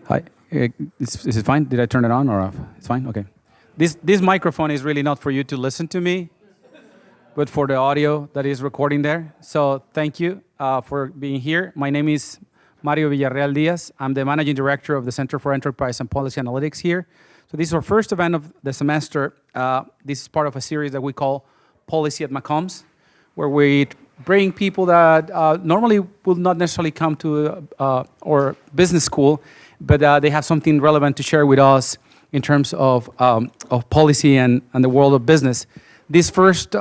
Hi. Is it fine? Did I turn it on or off? It's fine? Okay. This microphone is really not for you to listen to me, but for the audio that is recording there. So thank you for being here. My name is Mario Villarreal Diaz. I'm the Managing Director of the Center for Enterprise and Policy Analytics here. So this is our first event of the semester. This is part of a series that we call Policy at MACOMS, where we bring people that normally will not necessarily come to our business school, but they have something relevant to share with us in terms of policy and the world of business. This first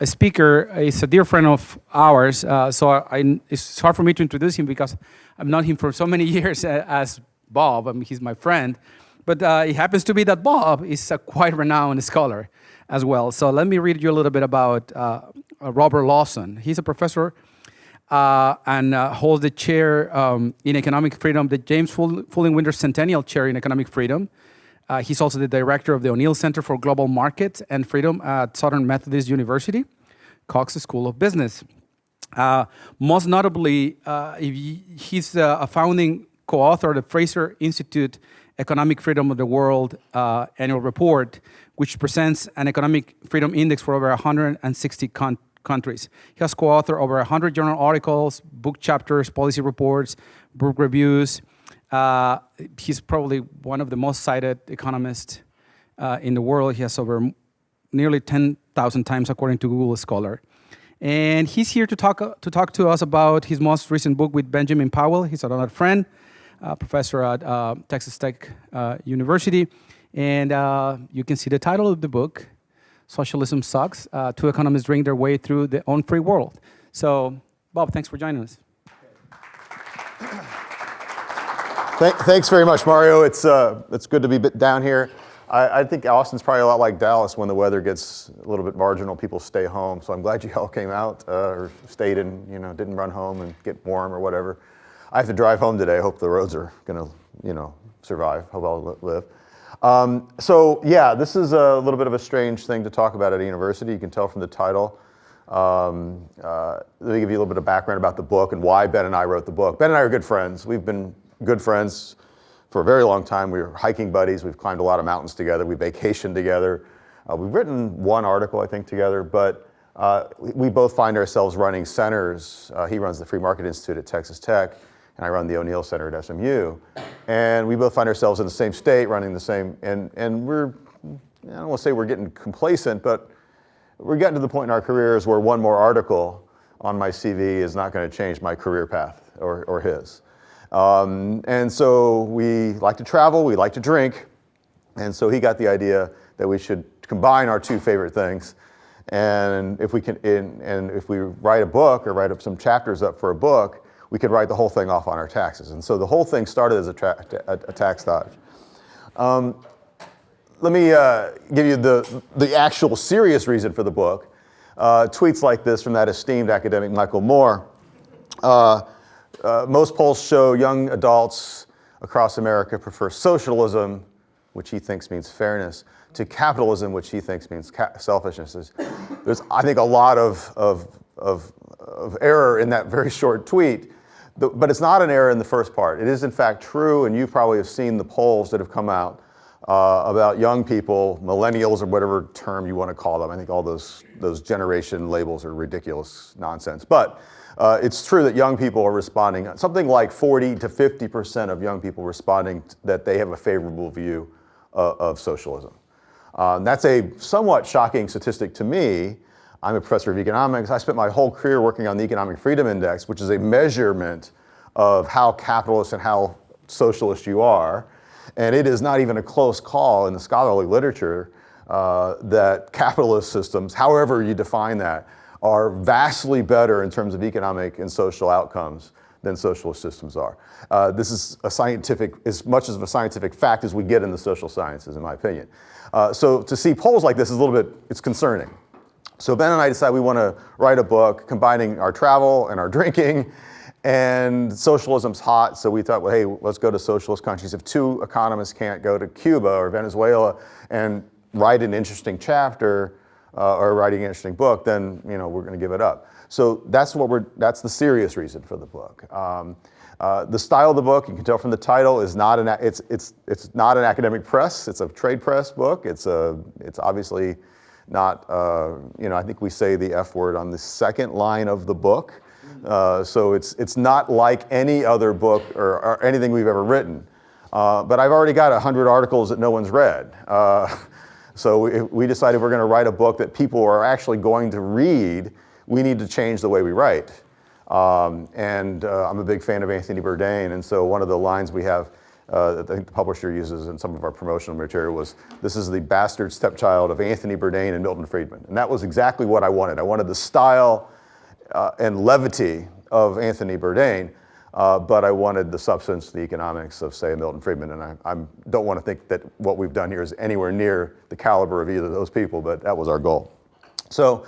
speaker is a dear friend of ours, so it's hard for me to introduce him because I've known him for so many years as Bob. I mean, he's my friend. But it happens to be that Bob is a quite renowned scholar as well. So let me read you a little bit about Robert Lawson. He's a professor and holds the chair in economic freedom, the James Fulling-Winter Centennial Chair in Economic Freedom. He's also the director of the O'Neill Center for Global Markets and Freedom at Southern Methodist University, Cox School of Business. Most notably, he's a founding co-author of the Fraser Institute Economic Freedom of the World annual report, which presents an economic freedom index for over 160 countries. He has co-authored over 100 journal articles, book chapters, policy reports, book reviews. He's probably one of the most cited economists in the world. He has over nearly 10,000 times, according to Google Scholar. And he's here to talk to us about his most recent book with Benjamin Powell. He's another friend, professor at Texas Tech University. And you can see the title of the book, Socialism Sucks, Two Economists Drink Their Way Through the Unfree World. So, Bob, thanks for joining us. Thanks very much, Mario. It's good to be down here. I think Austin's probably a lot like Dallas. When the weather gets a little bit marginal, people stay home. So I'm glad you all came out or stayed in, didn't run home and get warm or whatever. I have to drive home today. I hope the roads are gonna, survive. Hope I'll live. So yeah, this is a little bit of a strange thing to talk about at a university. You can tell from the title. Let me give you a little bit of background about the book and why Ben and I wrote the book. Ben and I are good friends. We've been good friends for a very long time. We were hiking buddies. We've climbed a lot of mountains together. We vacationed together. We've written one article, I think, together, but we both find ourselves running centers. He runs the Free Market Institute at Texas Tech, and I run the O'Neill Center at SMU. And we both find ourselves in the same state, running the same, and we're, I don't want to say we're getting complacent, but we're getting to the point in our careers where one more article on my CV is not going to change my career path or his. And so we like to travel, we like to drink, and so he got the idea that we should combine our two favorite things. And if we can, and if we write a book or write up some chapters up for a book, we could write the whole thing off on our taxes. And so the whole thing started as a tax dodge. Let me give you the actual serious reason for the book. Tweets like this from that esteemed academic Michael Moore. Most polls show young adults across America prefer socialism, which he thinks means fairness, to capitalism, which he thinks means selfishness. There's, I think, a lot of error in that very short tweet, but it's not an error in the first part. It is, in fact, true, and you probably have seen the polls that have come out about young people, millennials, or whatever term you want to call them. I think all those generation labels are ridiculous nonsense. But it's true that young people are responding, something like 40 to 50% of young people responding that they have a favorable view of socialism. That's a somewhat shocking statistic to me. I'm a professor of economics. I spent my whole career working on the Economic Freedom Index, which is a measurement of how capitalist and how socialist you are. And it is not even a close call in the scholarly literature that capitalist systems, however you define that, are vastly better in terms of economic and social outcomes than socialist systems are. This is a scientific, as much as a scientific fact as we get in the social sciences, in my opinion. So to see polls like this is a little bit, it's concerning. So Ben and I decided we want to write a book combining our travel and our drinking, and socialism's hot, so we thought, well, hey, let's go to socialist countries. If two economists can't go to Cuba or Venezuela and write an interesting chapter or writing an interesting book, then we're going to give it up. So that's the serious reason for the book. The style of the book, you can tell from the title, is not it's not an academic press. It's a trade press book. It's obviously not, I think we say the F word on the second line of the book. So it's not like any other book or anything we've ever written. But I've already got 100 articles that no one's read. So we decided we're going to write a book that people are actually going to read. We need to change the way we write. I'm a big fan of Anthony Bourdain, and so one of the lines we have that I think the publisher uses in some of our promotional material was, "This is the bastard stepchild of Anthony Bourdain and Milton Friedman." And that was exactly what I wanted. I wanted the style and levity of Anthony Bourdain, but I wanted the substance, the economics of, say, Milton Friedman. And I don't want to think that what we've done here is anywhere near the caliber of either of those people, but that was our goal. So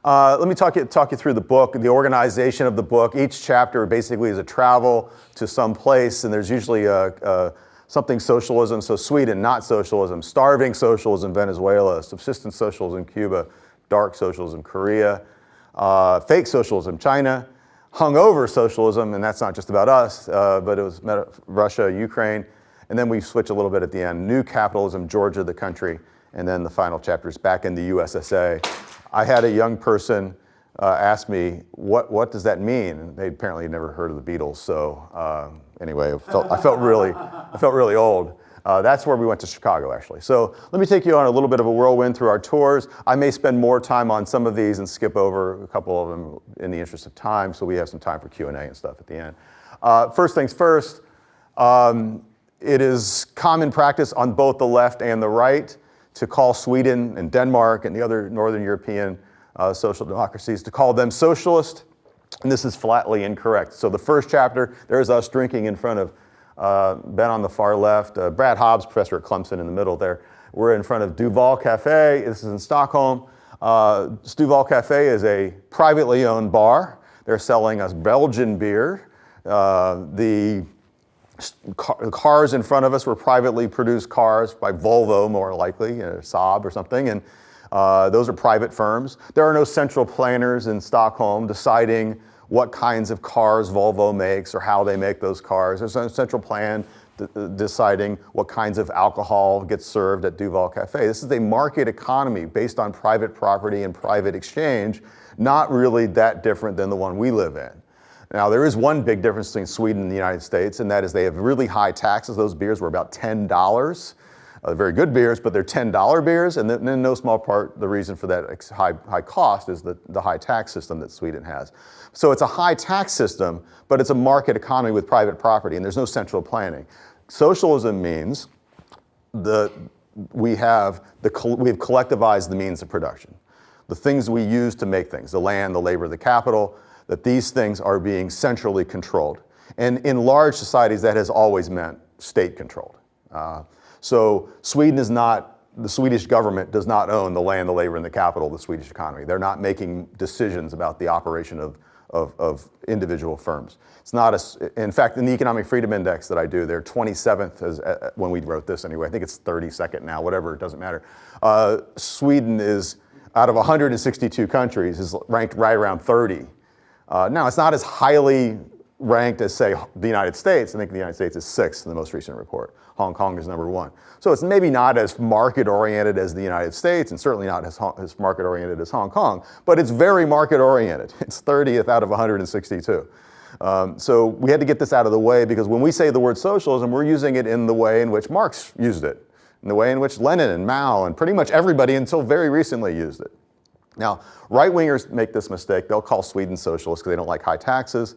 let me talk you through the book, the organization of the book. Each chapter basically is a travel to some place, and there's usually something socialism, so Sweden, not socialism, starving socialism, Venezuela, subsistence socialism, Cuba, dark socialism, Korea, fake socialism, China, hungover socialism, and that's not just about us, but it was Russia, Ukraine, and then we switch a little bit at the end, new capitalism, Georgia, the country, and then the final chapter is back in the USSA. I had a young person ask me, what does that mean? And they apparently had never heard of the Beatles, so anyway, I felt really old. That's where we went to Chicago, actually. So let me take you on a little bit of a whirlwind through our tours. I may spend more time on some of these and skip over a couple of them in the interest of time, so we have some time for Q&A and stuff at the end. First things first, it is common practice on both the left and the right to call Sweden and Denmark and the other Northern European social democracies, to call them socialist, and this is flatly incorrect. So the first chapter, there's us drinking in front of Ben on the far left, Brad Hobbs, professor at Clemson in the middle there. We're in front of Duval Cafe. This is in Stockholm. Duval Cafe is a privately owned bar. They're selling us Belgian beer. The cars in front of us were privately produced cars by Volvo, more likely, Saab or something, and those are private firms. There are no central planners in Stockholm deciding what kinds of cars Volvo makes or how they make those cars. There's no central plan deciding what kinds of alcohol gets served at Duval Cafe. This is a market economy based on private property and private exchange, not really that different than the one we live in. Now, there is one big difference between Sweden and the United States, and that is they have really high taxes. Those beers were about $10. Very good beers, but they're $10 beers, and in no small part, the reason for that high cost is the high tax system that Sweden has. So it's a high tax system, but it's a market economy with private property, and there's no central planning. Socialism means we have collectivized the means of production. The things we use to make things, the land, the labor, the capital, that these things are being centrally controlled. And in large societies, that has always meant state-controlled. So Sweden is not, the Swedish government does not own the land, the labor, and the capital of the Swedish economy. They're not making decisions about the operation of individual firms. It's not in fact, in the Economic Freedom Index that I do, they're 27th when we wrote this anyway. I think it's 32nd now, whatever, it doesn't matter. Sweden is, out of 162 countries, is ranked right around 30. Now, it's not as highly ranked as, say, the United States. I think the United States is 6th in the most recent report. Hong Kong is number 1. So it's maybe not as market-oriented as the United States, and certainly not as market-oriented as Hong Kong, but it's very market-oriented. It's 30th out of 162. So we had to get this out of the way, because when we say the word socialism, we're using it in the way in which Marx used it, in the way in which Lenin and Mao and pretty much everybody until very recently used it. Now, right-wingers make this mistake. They'll call Sweden socialist because they don't like high taxes.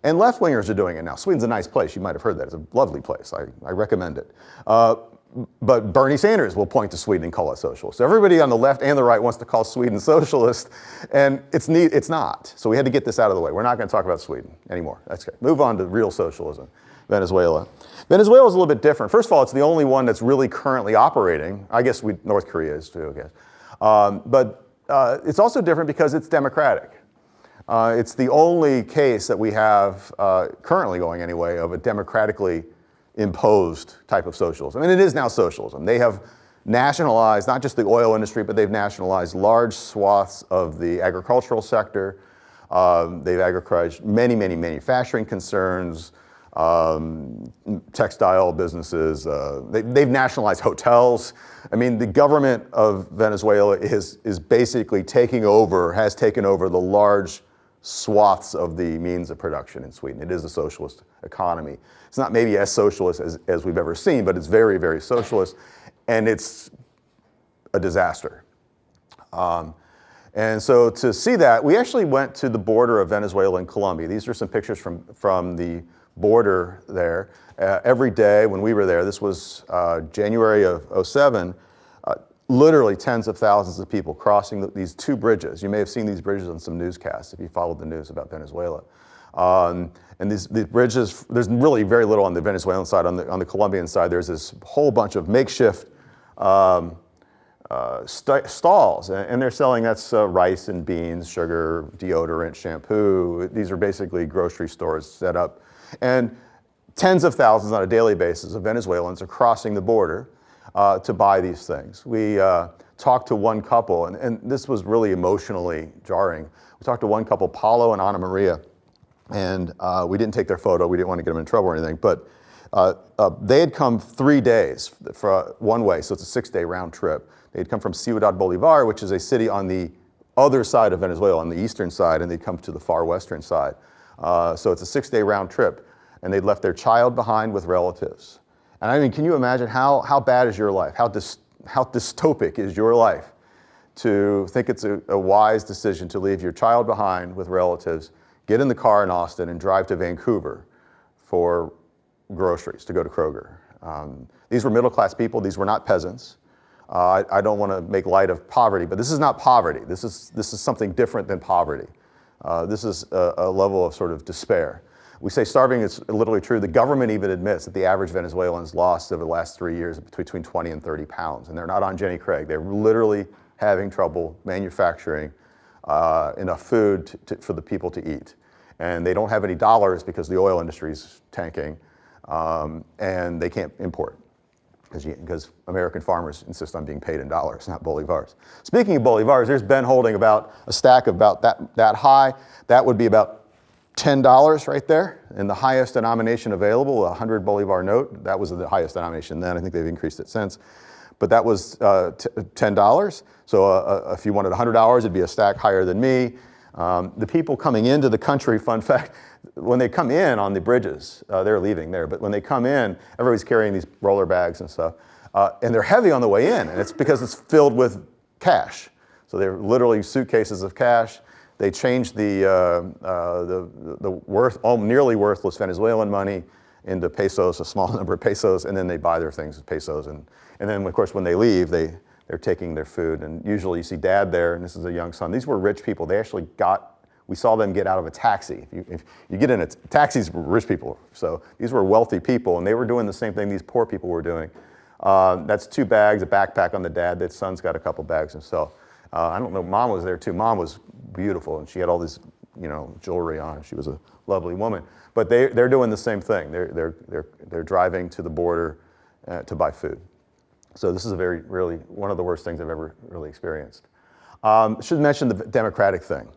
And left-wingers are doing it now. Sweden's a nice place. You might have heard that. It's a lovely place. I recommend it. But Bernie Sanders will point to Sweden and call it socialist. So everybody on the left and the right wants to call Sweden socialist, and it's not. So we had to get this out of the way. We're not going to talk about Sweden anymore. That's okay. Move on to real socialism. Venezuela. Venezuela is a little bit different. First of all, it's the only one that's really currently operating. I guess North Korea is too, I guess. But it's also different because it's democratic. It's the only case that we have, currently going anyway, of a democratically imposed type of socialism. And it is now socialism. They have nationalized, not just the oil industry, but they've nationalized large swaths of the agricultural sector. They've agricultured many, many manufacturing concerns. textile businesses. They've nationalized hotels. I mean, the government of Venezuela is basically has taken over the large swaths of the means of production in Sweden. It is a socialist economy. It's not maybe as socialist as we've ever seen, but it's very, very socialist, and it's a disaster. And so to see that, we actually went to the border of Venezuela and Colombia. These are some pictures from the border there. Every day when we were there, this was January of '07, literally tens of thousands of people crossing these two bridges. You may have seen these bridges on some newscasts if you followed the news about Venezuela. And these bridges, there's really very little on the Venezuelan side. On the Colombian side, there's this whole bunch of makeshift stalls, and they're selling rice and beans, sugar, deodorant, shampoo. These are basically grocery stores set up. And tens of thousands on a daily basis of Venezuelans are crossing the border to buy these things. We talked to one couple, and this was really emotionally jarring. We talked to one couple, Paulo and Ana Maria, and we didn't take their photo. We didn't want to get them in trouble or anything, but they had come 3 days for one way, so it's a 6-day round trip. They'd come from Ciudad Bolivar, which is a city on the other side of Venezuela, on the eastern side, and they'd come to the far western side. So it's a 6-day round trip, and they'd left their child behind with relatives. And I mean, can you imagine how bad is your life? How dystopic is your life to think it's a wise decision to leave your child behind with relatives, get in the car in Austin, and drive to Vancouver for groceries, to go to Kroger. These were middle-class people. These were not peasants. I don't want to make light of poverty, but this is not poverty. This is something different than poverty. This is a level of sort of despair. We say starving is literally true. The government even admits that the average Venezuelan's lost over the last 3 years between 20 and 30 pounds, and they're not on Jenny Craig. They're literally having trouble manufacturing enough food for the people to eat. And they don't have any dollars because the oil industry is tanking, and they can't import because American farmers insist on being paid in dollars, not bolivars. Speaking of bolivars, there's Ben holding about a stack about that high. That would be about $10 right there, and the highest denomination available, a 100 bolivar note. That was the highest denomination then. I think they've increased it since. But that was $10. So if you wanted $100, it'd be a stack higher than me. The people coming into the country, fun fact, when they come in on the bridges, they're leaving there, but when they come in, everybody's carrying these roller bags and stuff, and they're heavy on the way in, and it's because it's filled with cash. So they're literally suitcases of cash. They changed the nearly worthless Venezuelan money into pesos, a small number of pesos, and then they buy their things with pesos. And then, of course, when they leave, they're taking their food. And usually you see dad there, and this is a young son. These were rich people. They actually we saw them get out of a taxi. If you get in taxis were rich people. So these were wealthy people, and they were doing the same thing these poor people were doing. That's 2 bags, a backpack on the dad. That son's got a couple bags himself. I don't know, mom was there too. Mom was beautiful, and she had all this, jewelry on. She was a lovely woman. But they're doing the same thing. They're driving to the border to buy food. So this is really one of the worst things I've ever really experienced. Should mention the democratic thing.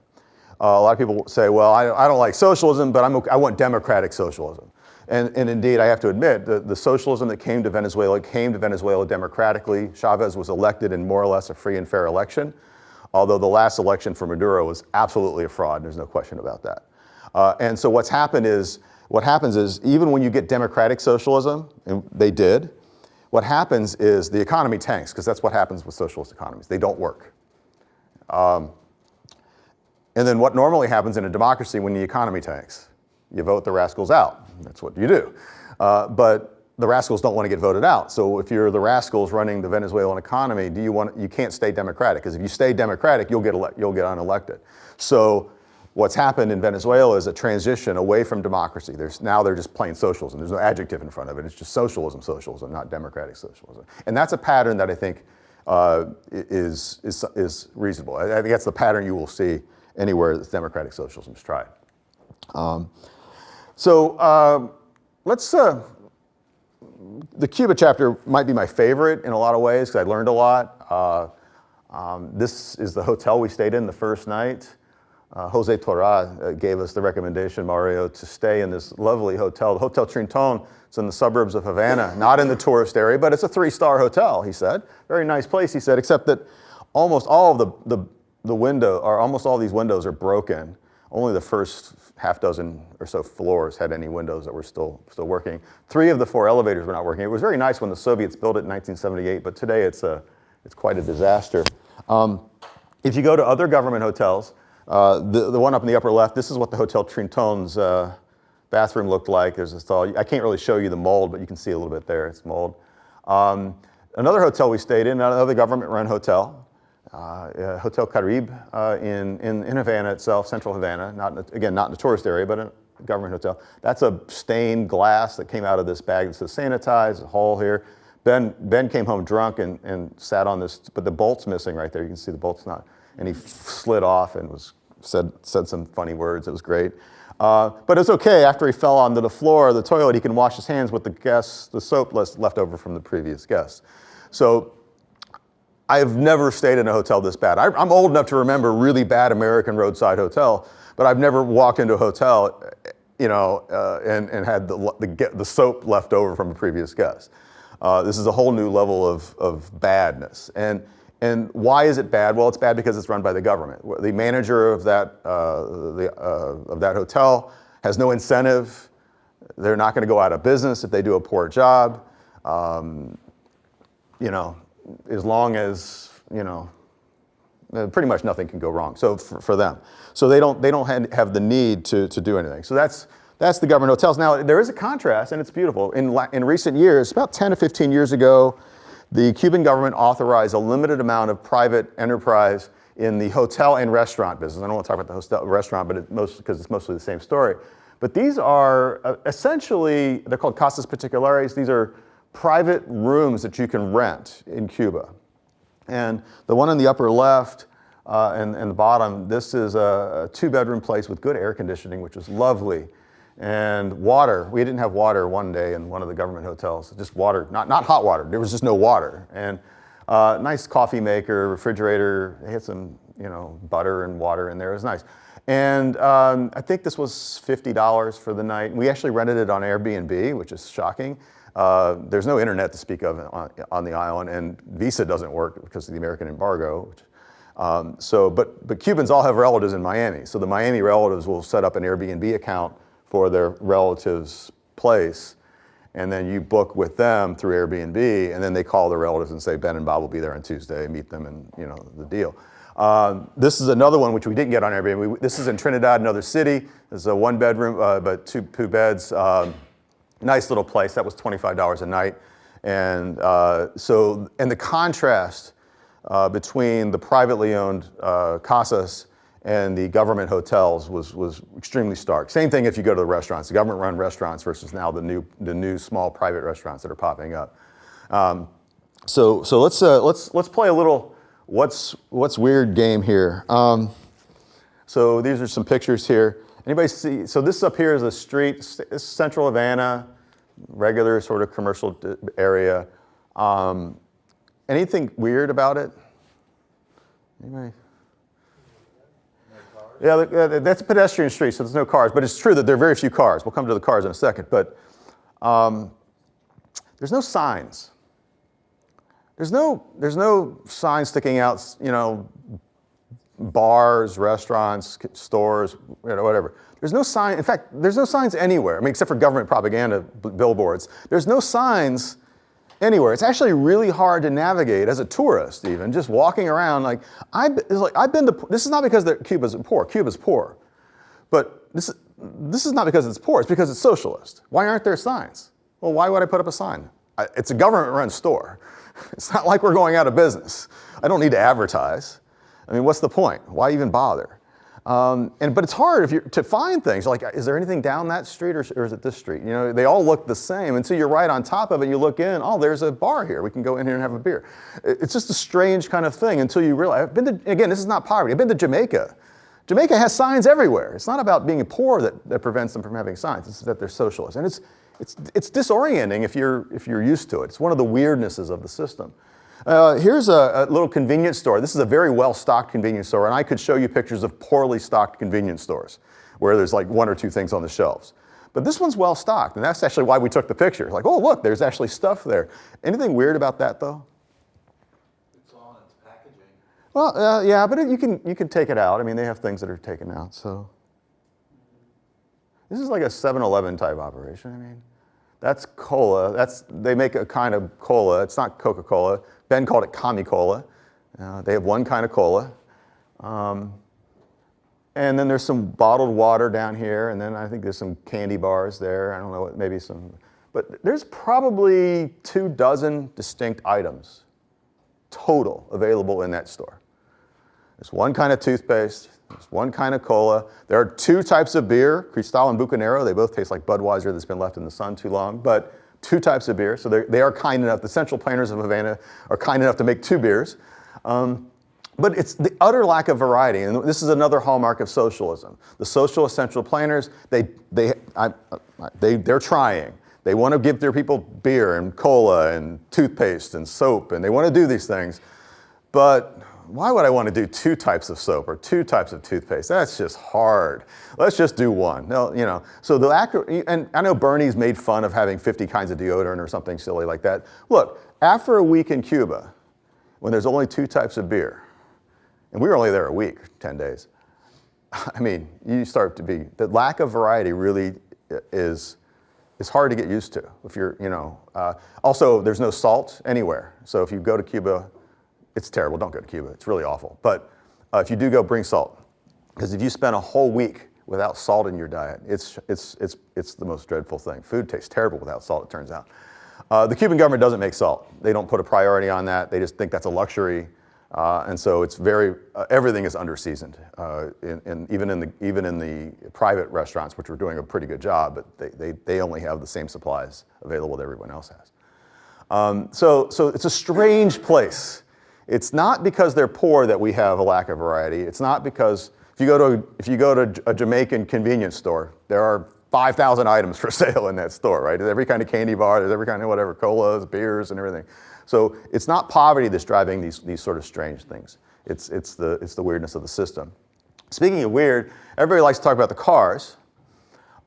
A lot of people say, well, I don't like socialism, but I want democratic socialism. And indeed, I have to admit, the socialism that came to Venezuela democratically. Chavez was elected in more or less a free and fair election, although the last election for Maduro was absolutely a fraud. There's no question about that. And so what happens is, even when you get democratic socialism, and they did, what happens is the economy tanks, because that's what happens with socialist economies. They don't work. And then what normally happens in a democracy when the economy tanks? You vote the rascals out. That's what you do. But the rascals don't want to get voted out. So if you're the rascals running the Venezuelan economy, you can't stay democratic, because if you stay democratic, you'll get unelected. So what's happened in Venezuela is a transition away from democracy. Now they're just plain socialism. There's no adjective in front of it. It's just socialism, not democratic socialism. And that's a pattern that I think is reasonable. I think that's the pattern you will see anywhere that democratic socialism is tried. Let's. The Cuba chapter might be my favorite in a lot of ways, because I learned a lot. This is the hotel we stayed in the first night. Jose Torra gave us the recommendation, Mario, to stay in this lovely hotel. The Hotel Trinton. It's in the suburbs of Havana, not in the tourist area, but it's a 3-star hotel, he said. Very nice place, he said, except that almost all of almost all these windows are broken. Only the first half dozen or so floors had any windows that were still working. 3 of the 4 elevators were not working. It was very nice when the Soviets built it in 1978, but today it's quite a disaster. If you go to other government hotels, the one up in the upper left, this is what the Hotel Trinton's bathroom looked like. There's this I can't really show you the mold, but you can see a little bit there. It's mold. Another hotel we stayed in, another government-run hotel, Hotel Caribe in Havana itself, central Havana. Not in the tourist area, but a government hotel. That's a stained glass that came out of this bag that says sanitized, a hole here. Ben came home drunk and sat on this, but the bolt's missing right there. You can see the bolt's not. And he slid off and said some funny words. It was great. But it's okay. After he fell onto the floor of the toilet, he can wash his hands with the soap left over from the previous guests. So I've never stayed in a hotel this bad. I'm old enough to remember really bad American roadside hotel, but I've never walked into a hotel, and had the soap left over from a previous guest. This is a whole new level of badness. And why is it bad? Well, it's bad because it's run by the government. The manager of that hotel has no incentive. They're not going to go out of business if they do a poor job. As long as pretty much nothing can go wrong. So for them, so they don't have the need to do anything. So that's the government hotels. Now there is a contrast, and it's beautiful. In recent years, about 10 to 15 years ago, the Cuban government authorized a limited amount of private enterprise in the hotel and restaurant business. I don't want to talk about the hotel restaurant, but because it's mostly the same story. But these are essentially, they're called casas particulares. These are private rooms that you can rent in Cuba. And the one in the upper left and the bottom, this is a 2-bedroom place with good air conditioning, which is lovely. And water. We didn't have water one day in one of the government hotels. Just water, not hot water. There was just no water. And nice coffee maker, refrigerator. They had some, butter and water in there. It was nice. And I think this was $50 for the night. We actually rented it on Airbnb, which is shocking. There's no internet to speak of on the island, and Visa doesn't work because of the American embargo. But Cubans all have relatives in Miami. So the Miami relatives will set up an Airbnb account for their relative's place, and then you book with them through Airbnb, and then they call their relatives and say, Ben and Bob will be there on Tuesday, meet them, and the deal. This is another one which we didn't get on Airbnb. This is in Trinidad, another city. It's a 1-bedroom, but two beds. Nice little place. That was $25 a night. And the contrast between the privately owned casas and the government hotels was extremely stark. Same thing if you go to the restaurants, the government-run restaurants versus now the new small private restaurants that are popping up. So let's play a little what's weird game here. So these are some pictures here. Anybody see? So this up here is a street. This is central Havana, regular sort of commercial area. Anything weird about it? Anybody? Yeah, that's a pedestrian street, so there's no cars. But it's true that there are very few cars. We'll come to the cars in a second. But there's no signs. There's no signs sticking out. Bars, restaurants, stores, whatever. There's no sign. In fact, there's no signs anywhere. I mean, except for government propaganda billboards. There's no signs anywhere. It's actually really hard to navigate as a tourist, even just walking around. This is not because Cuba's poor. Cuba's poor, but this is not because it's poor. It's because it's socialist. Why aren't there signs? Well, why would I put up a sign? It's a government-run store. It's not like we're going out of business. I don't need to advertise. I mean, what's the point? Why even bother? But it's hard to find things. Like, is there anything down that street or is it this street? They all look the same until you're right on top of it and you look in, oh, there's a bar here. We can go in here and have a beer. It's just a strange kind of thing until you realize. Again, this is not poverty. I've been to Jamaica. Jamaica has signs everywhere. It's not about being poor that prevents them from having signs. It's that they're socialist. And it's disorienting if you're used to it. It's one of the weirdnesses of the system. Here's a little convenience store. This is a very well-stocked convenience store, and I could show you pictures of poorly stocked convenience stores where there's like one or two things on the shelves. But this one's well-stocked, and that's actually why we took the picture. Like, oh, look, there's actually stuff there. Anything weird about that, though? It's all in its packaging. Well, yeah, but you can take it out. I mean, they have things that are taken out, so. This is like a 7-Eleven type operation. I mean, that's cola. They make a kind of cola. It's not Coca-Cola. Ben called it Kami-Cola. They have one kind of cola. And then there's some bottled water down here, and then I think there's some candy bars there. I don't know, maybe some, but there's probably 24 distinct items total available in that store. There's one kind of toothpaste, there's one kind of cola. There are two types of beer, Cristal and Bucanero. They both taste like Budweiser that's been left in the sun too long, but two types of beer. So they are kind enough, the Central Planners of Havana are kind enough to make two beers. But it's the utter lack of variety, and this is another hallmark of socialism. The socialist Central Planners, they're trying. They want to give their people beer and cola and toothpaste and soap, and they want to do these things. But why would I want to do two types of soap or two types of toothpaste? That's just hard. Let's just do one. No, you know. So and I know Bernie's made fun of having 50 kinds of deodorant or something silly like that. Look, after a week in Cuba, when there's only two types of beer, and we were only there a week, 10 days. I mean, you start to be, the lack of variety really is hard to get used to. If you're, also there's no salt anywhere. So if you go to Cuba, it's terrible, don't go to Cuba, it's really awful. But if you do go, bring salt. Because if you spend a whole week without salt in your diet, it's the most dreadful thing. Food tastes terrible without salt, it turns out. The Cuban government doesn't make salt. They don't put a priority on that. They just think that's a luxury. And so it's everything is under-seasoned, even in the private restaurants, which are doing a pretty good job, but they only have the same supplies available that everyone else has. So it's a strange place. It's not because they're poor that we have a lack of variety. It's not because if you go to a Jamaican convenience store, there are 5,000 items for sale in that store, right? There's every kind of candy bar, there's every kind of whatever, colas, beers, and everything. So it's not poverty that's driving these sort of strange things. It's the weirdness of the system. Speaking of weird, everybody likes to talk about the cars.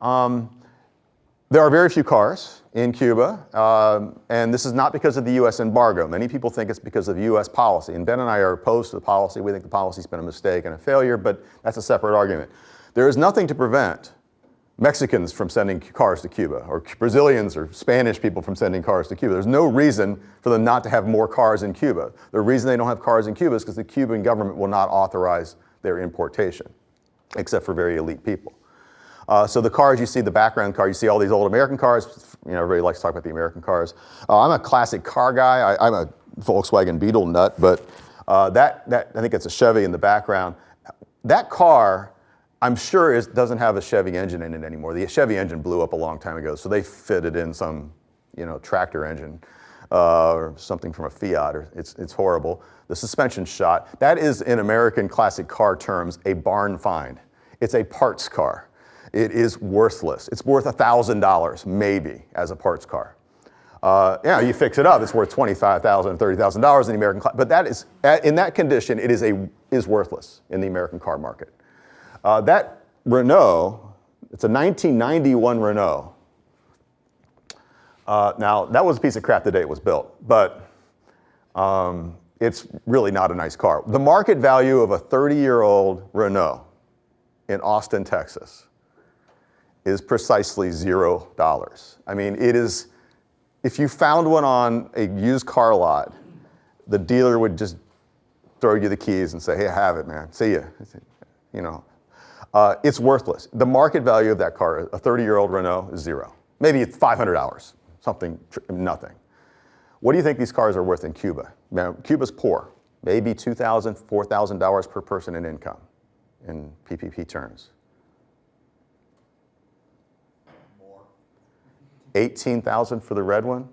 There are very few cars in Cuba, and this is not because of the U.S. embargo. Many people think it's because of U.S. policy, and Ben and I are opposed to the policy. We think the policy's been a mistake and a failure, but that's a separate argument. There is nothing to prevent Mexicans from sending cars to Cuba, or Brazilians or Spanish people from sending cars to Cuba. There's no reason for them not to have more cars in Cuba. The reason they don't have cars in Cuba is because the Cuban government will not authorize their importation, except for very elite people. So the cars, you see the background car, you see all these old American cars. Everybody likes to talk about the American cars. I'm a classic car guy. I'm a Volkswagen Beetle nut, but I think it's a Chevy in the background. That car, I'm sure doesn't have a Chevy engine in it anymore. The Chevy engine blew up a long time ago, so they fitted in some, tractor engine or something from a Fiat. It's horrible. The suspension's shot. That is, in American classic car terms, a barn find. It's a parts car. It is worthless. It's worth $1,000 maybe as a parts car. You fix it up, it's worth $25,000, $30,000 in the American class. But that is, in that condition, it is worthless in the American car market. That Renault, it's a 1991 Renault. Now, that was a piece of crap the day it was built, but it's really not a nice car. The market value of a 30-year-old Renault in Austin, Texas, is precisely $0. I mean, it is, if you found one on a used car lot, the dealer would just throw you the keys and say, hey, have it, man, see ya. It's worthless. The market value of that car, a 30-year-old Renault, is $0. Maybe it's $500, nothing. What do you think these cars are worth in Cuba? Now, Cuba's poor, maybe $2,000, $4,000 per person in income in PPP terms. More. 18,000 for the red one.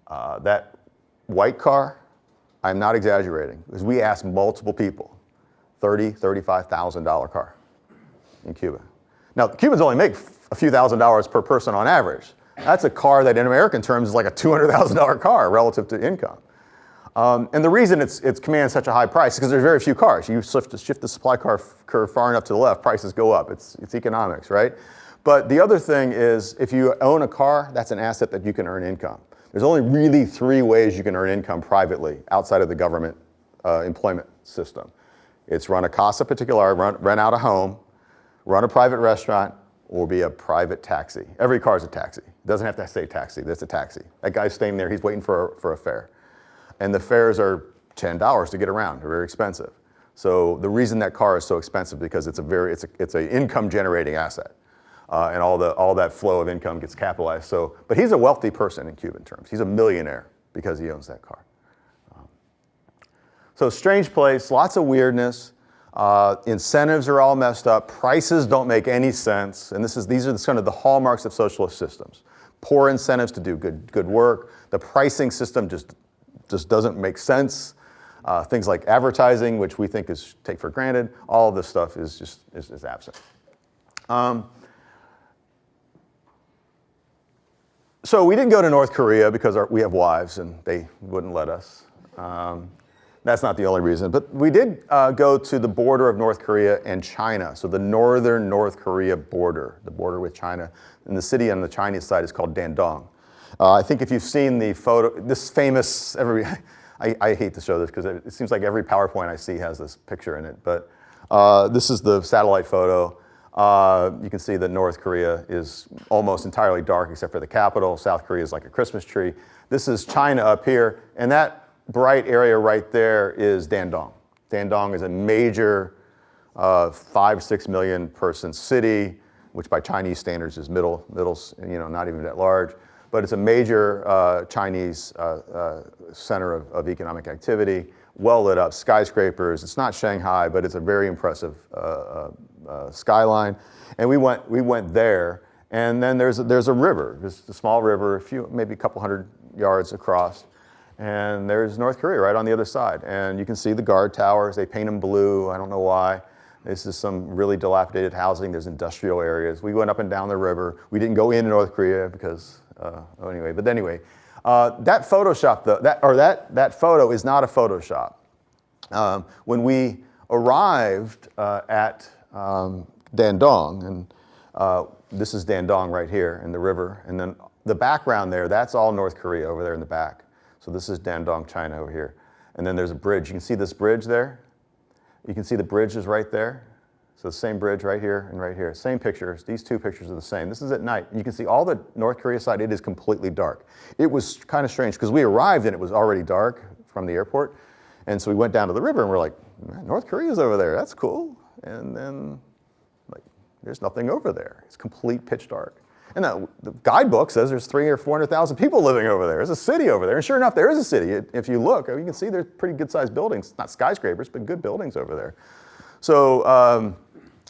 That white car, I'm not exaggerating, because we asked multiple people, $30,000, $35,000 car in Cuba. Now, Cubans only make a few $1,000s per person on average, That's a car that in American terms is like a $200,000 car relative to income. And the reason it's commands such a high price is because there's very few cars. You shift the supply curve far enough to the left, prices go up. It's economics, right? But the other thing is, if you own a car, that's an asset that you can earn income. There's only really 3 ways you can earn income privately outside of the government employment system. It's run a casa particular, rent out a home, run a private restaurant, or be a private taxi. Every car is a taxi. It doesn't have to say taxi, that's a taxi. That guy's staying there, he's waiting for a fare. And the fares are $10 to get around, they're very expensive. So the reason that car is so expensive because it's a income generating asset. And all that flow of income gets capitalized. So, but he's a wealthy person in Cuban terms. He's a millionaire because he owns that car. So strange place, lots of weirdness. Incentives are all messed up. Prices don't make any sense. And these are kind of the hallmarks of socialist systems. Poor incentives to do good work. The pricing system just doesn't make sense. Things like advertising, which we think is take for granted. All of this stuff is absent. So we didn't go to North Korea because we have wives and they wouldn't let us. That's not the only reason. But we did go to the border of North Korea and China. So the northern North Korea border, the border with China. And the city on the Chinese side is called Dandong. I think if you've seen the photo, this famous, I hate to show this because it seems like every PowerPoint I see has this picture in it. But this is the satellite photo. You can see that North Korea is almost entirely dark except for the capital. South Korea is like a Christmas tree. This is China up here, and that bright area right there is Dandong. Dandong is a major 5-6 million person city, which by Chinese standards is middle, not even that large. But it's a major Chinese center of economic activity, well lit up, skyscrapers. It's not Shanghai, but it's a very impressive skyline. And we went there, and then there's a river, just a small river, maybe a couple hundred yards across, and there's North Korea right on the other side. And you can see the guard towers. They paint them blue. I don't know why. This is some really dilapidated housing. There's industrial areas. We went up and down the river. We didn't go into North Korea because anyway. That Photoshop that photo is not a Photoshop. When we arrived at Dandong, and this is Dandong right here in the river, and then the background there, that's all North Korea over there in the back. So this is Dandong, China over here. And then there's a bridge. You can see this bridge there? You can see the bridge is right there. So the same bridge right here and right here. Same pictures. These 2 pictures are the same. This is at night. You can see all the North Korea side, it is completely dark. It was kind of strange because we arrived and it was already dark from the airport. And so we went down to the river and we're like, man, North Korea's over there. That's cool. And then there's nothing over there. It's complete pitch dark. And the guidebook says there's 300,000 or 400,000 people living over there. There's a city over there. And sure enough, there is a city. If you look, you can see there's pretty good sized buildings, not skyscrapers, but good buildings over there. So,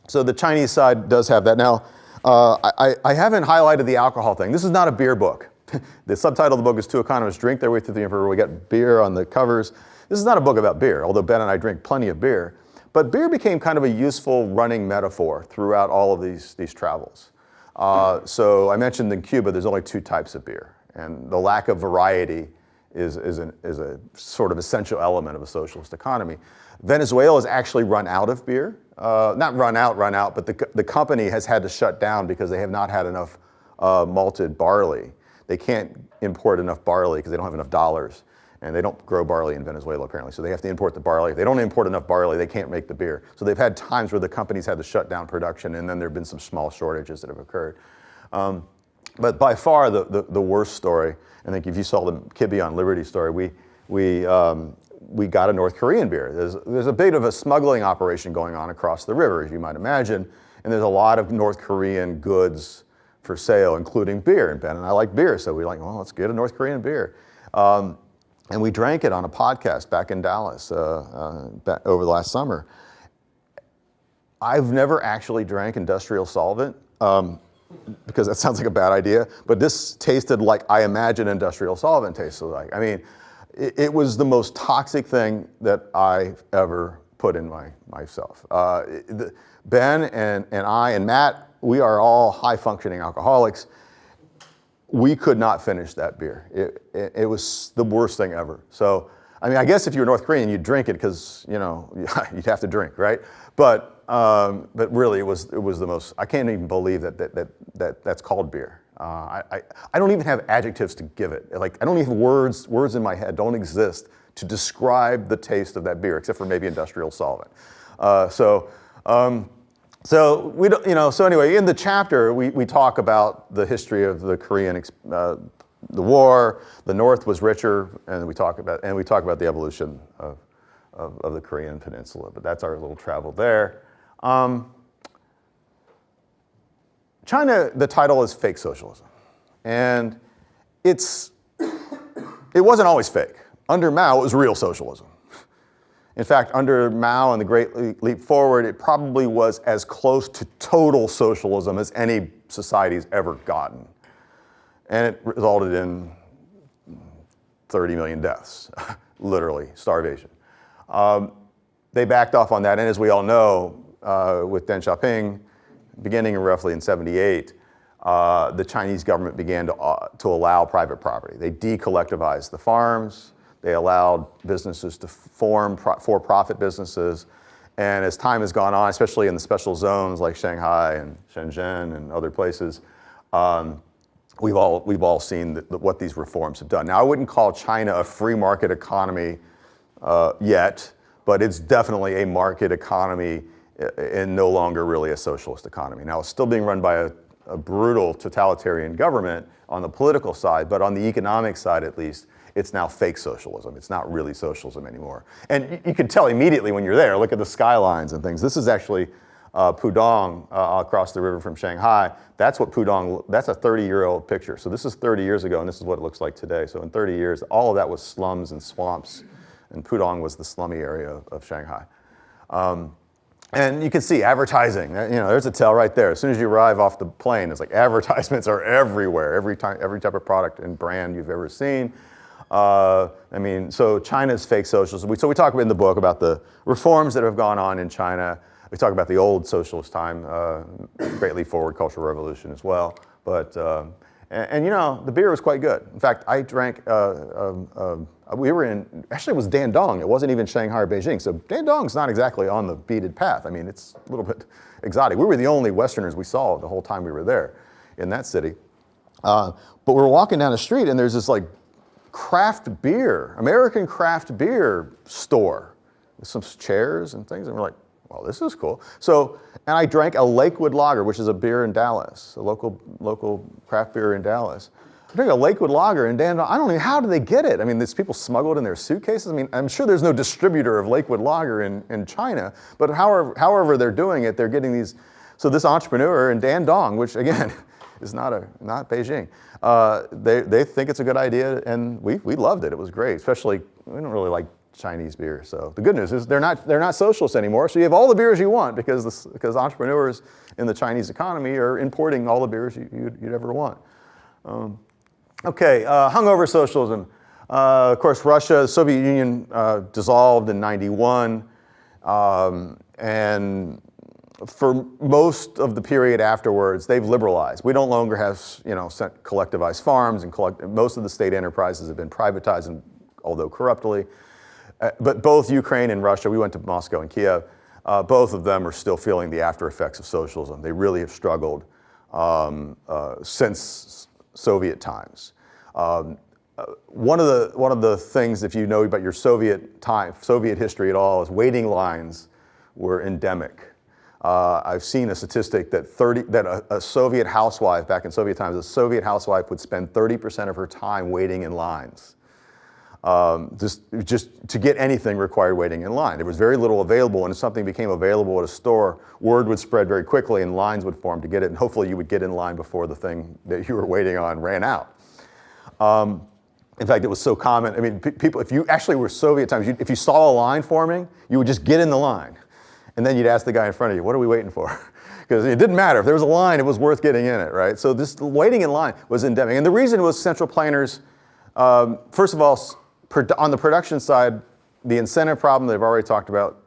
so the Chinese side does have that. Now, I haven't highlighted the alcohol thing. This is not a beer book. The subtitle of the book is Two Economists Drink Their Way Through the Emperor. We got beer on the covers. This is not a book about beer, although Ben and I drink plenty of beer. But beer became kind of a useful running metaphor throughout all of these travels. So I mentioned in Cuba, there's only 2 types of beer. And the lack of variety is a sort of essential element of a socialist economy. Venezuela has actually run out of beer. Not run out, but the company has had to shut down because they have not had enough malted barley. They can't import enough barley because they don't have enough dollars. And they don't grow barley in Venezuela, apparently. So they have to import the barley. If they don't import enough barley, they can't make the beer. So they've had times where the companies had to shut down production, and then there have been some small shortages that have occurred. But by far the worst story, I think if you saw the Kibbe on Liberty story, we got a North Korean beer. There's a bit of a smuggling operation going on across the river, as you might imagine, and there's a lot of North Korean goods for sale, including beer. And Ben and I like beer, so we're like, well, let's get a North Korean beer. And we drank it on a podcast back in Dallas over the last summer. I've never actually drank industrial solvent because that sounds like a bad idea, but this tasted like I imagine industrial solvent tasted like. I mean, it was the most toxic thing that I've ever put in myself. Ben and I and Matt, we are all high functioning alcoholics. we could not finish that beer. It was the worst thing ever. So, I mean, I guess if you were North Korean, you'd drink it because, you know, you'd have to drink, right? But really, it was the most. I can't even believe that's called beer. I don't even have adjectives to give it. Like, I don't even words in my head don't exist to describe the taste of that beer, except for maybe industrial solvent. So we don't, you know. So anyway, in the chapter, we talk about the history of the Korean the war. The North was richer, and we talk about the evolution of the Korean Peninsula. But that's our little travel there. China, the title is Fake Socialism, and it wasn't always fake. Under Mao, it was real socialism. In fact, under Mao and the Great Leap Forward, it probably was as close to total socialism as any society's ever gotten. And it resulted in 30 million deaths, literally, starvation. They backed off on that, and as we all know, with Deng Xiaoping, beginning roughly in 78, the Chinese government began to allow private property. They decollectivized the farms. They allowed businesses to form for-profit businesses. And as time has gone on, especially in the special zones like Shanghai and Shenzhen and other places, we've all seen what these reforms have done. Now, I wouldn't call China a free market economy yet, but it's definitely a market economy and no longer really a socialist economy. Now, it's still being run by a brutal totalitarian government on the political side, but on the economic side at least, it's now fake socialism. It's not really socialism anymore. And you can tell immediately when you're there. Look at the skylines and things. This is actually Pudong across the river from Shanghai. That's what Pudong, that's a 30-year-old picture. So this is 30 years ago, and this is what it looks like today. So in 30 years, all of that was slums and swamps, and Pudong was the slummy area of Shanghai. And you can see advertising. You know, there's a tell right there. As soon as you arrive off the plane, it's like advertisements are everywhere. Every type of product and brand you've ever seen. I mean, so China's fake socialism. So we talk in the book about the reforms that have gone on in China. We talk about the old socialist time, Great Leap Forward, Cultural Revolution as well. But and you know, the beer was quite good. In fact, I drank. We were in. Actually, it was Dandong. It wasn't even Shanghai or Beijing. So Dandong's not exactly on the beaten path. I mean, it's a little bit exotic. We were the only Westerners we saw the whole time we were there, in that city. But we're walking down the street, and there's this like craft beer, American craft beer store with some chairs and things. And we're like, well, this is cool. So, and I drank a Lakewood Lager, which is a beer in Dallas, a local craft beer in Dallas. I drank a Lakewood Lager in Dandong. I don't know, how do they get it? I mean, these people smuggled in their suitcases. I mean, I'm sure there's no distributor of Lakewood Lager in China, but however they're doing it, they're getting these. So this entrepreneur in Dandong, which again, is not Beijing. They think it's a good idea, and we loved it. It was great. Especially, we don't really like Chinese beer. So the good news is they're not socialists anymore. So you have all the beers you want because entrepreneurs in the Chinese economy are importing all the beers you'd ever want. Okay, hungover socialism. Of course, Russia, the Soviet Union dissolved in '91, and for most of the period afterwards, they've liberalized. We don't longer have, collectivized farms, and most of the state enterprises have been privatized, although corruptly. But both Ukraine and Russia, we went to Moscow and Kiev, both of them are still feeling the after effects of socialism. They really have struggled since Soviet times. One of the things, if you know about your Soviet history at all, is waiting lines were endemic. I've seen a statistic that a Soviet housewife, back in Soviet times, a Soviet housewife would spend 30% of her time waiting in lines. Just to get anything required waiting in line. There was very little available, and if something became available at a store, word would spread very quickly and lines would form to get it, and hopefully you would get in line before the thing that you were waiting on ran out. In fact, it was so common. I mean, people, if you actually were Soviet times, if you saw a line forming, you would just get in the line. And then you'd ask the guy in front of you, what are we waiting for? Because it didn't matter. If there was a line, it was worth getting in it, right? So this waiting in line was endemic. And the reason was central planners, first of all, on the production side, the incentive problem that I've already talked about,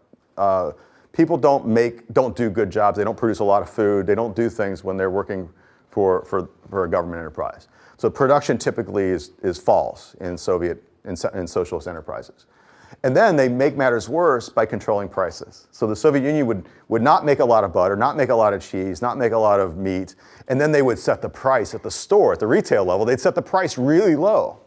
people don't do good jobs. They don't produce a lot of food. They don't do things when they're working for a government enterprise. So production typically is falls in socialist enterprises. And then they make matters worse by controlling prices. So the Soviet Union would not make a lot of butter, not make a lot of cheese, not make a lot of meat, and then they would set the price at the store, at the retail level, they'd set the price really low.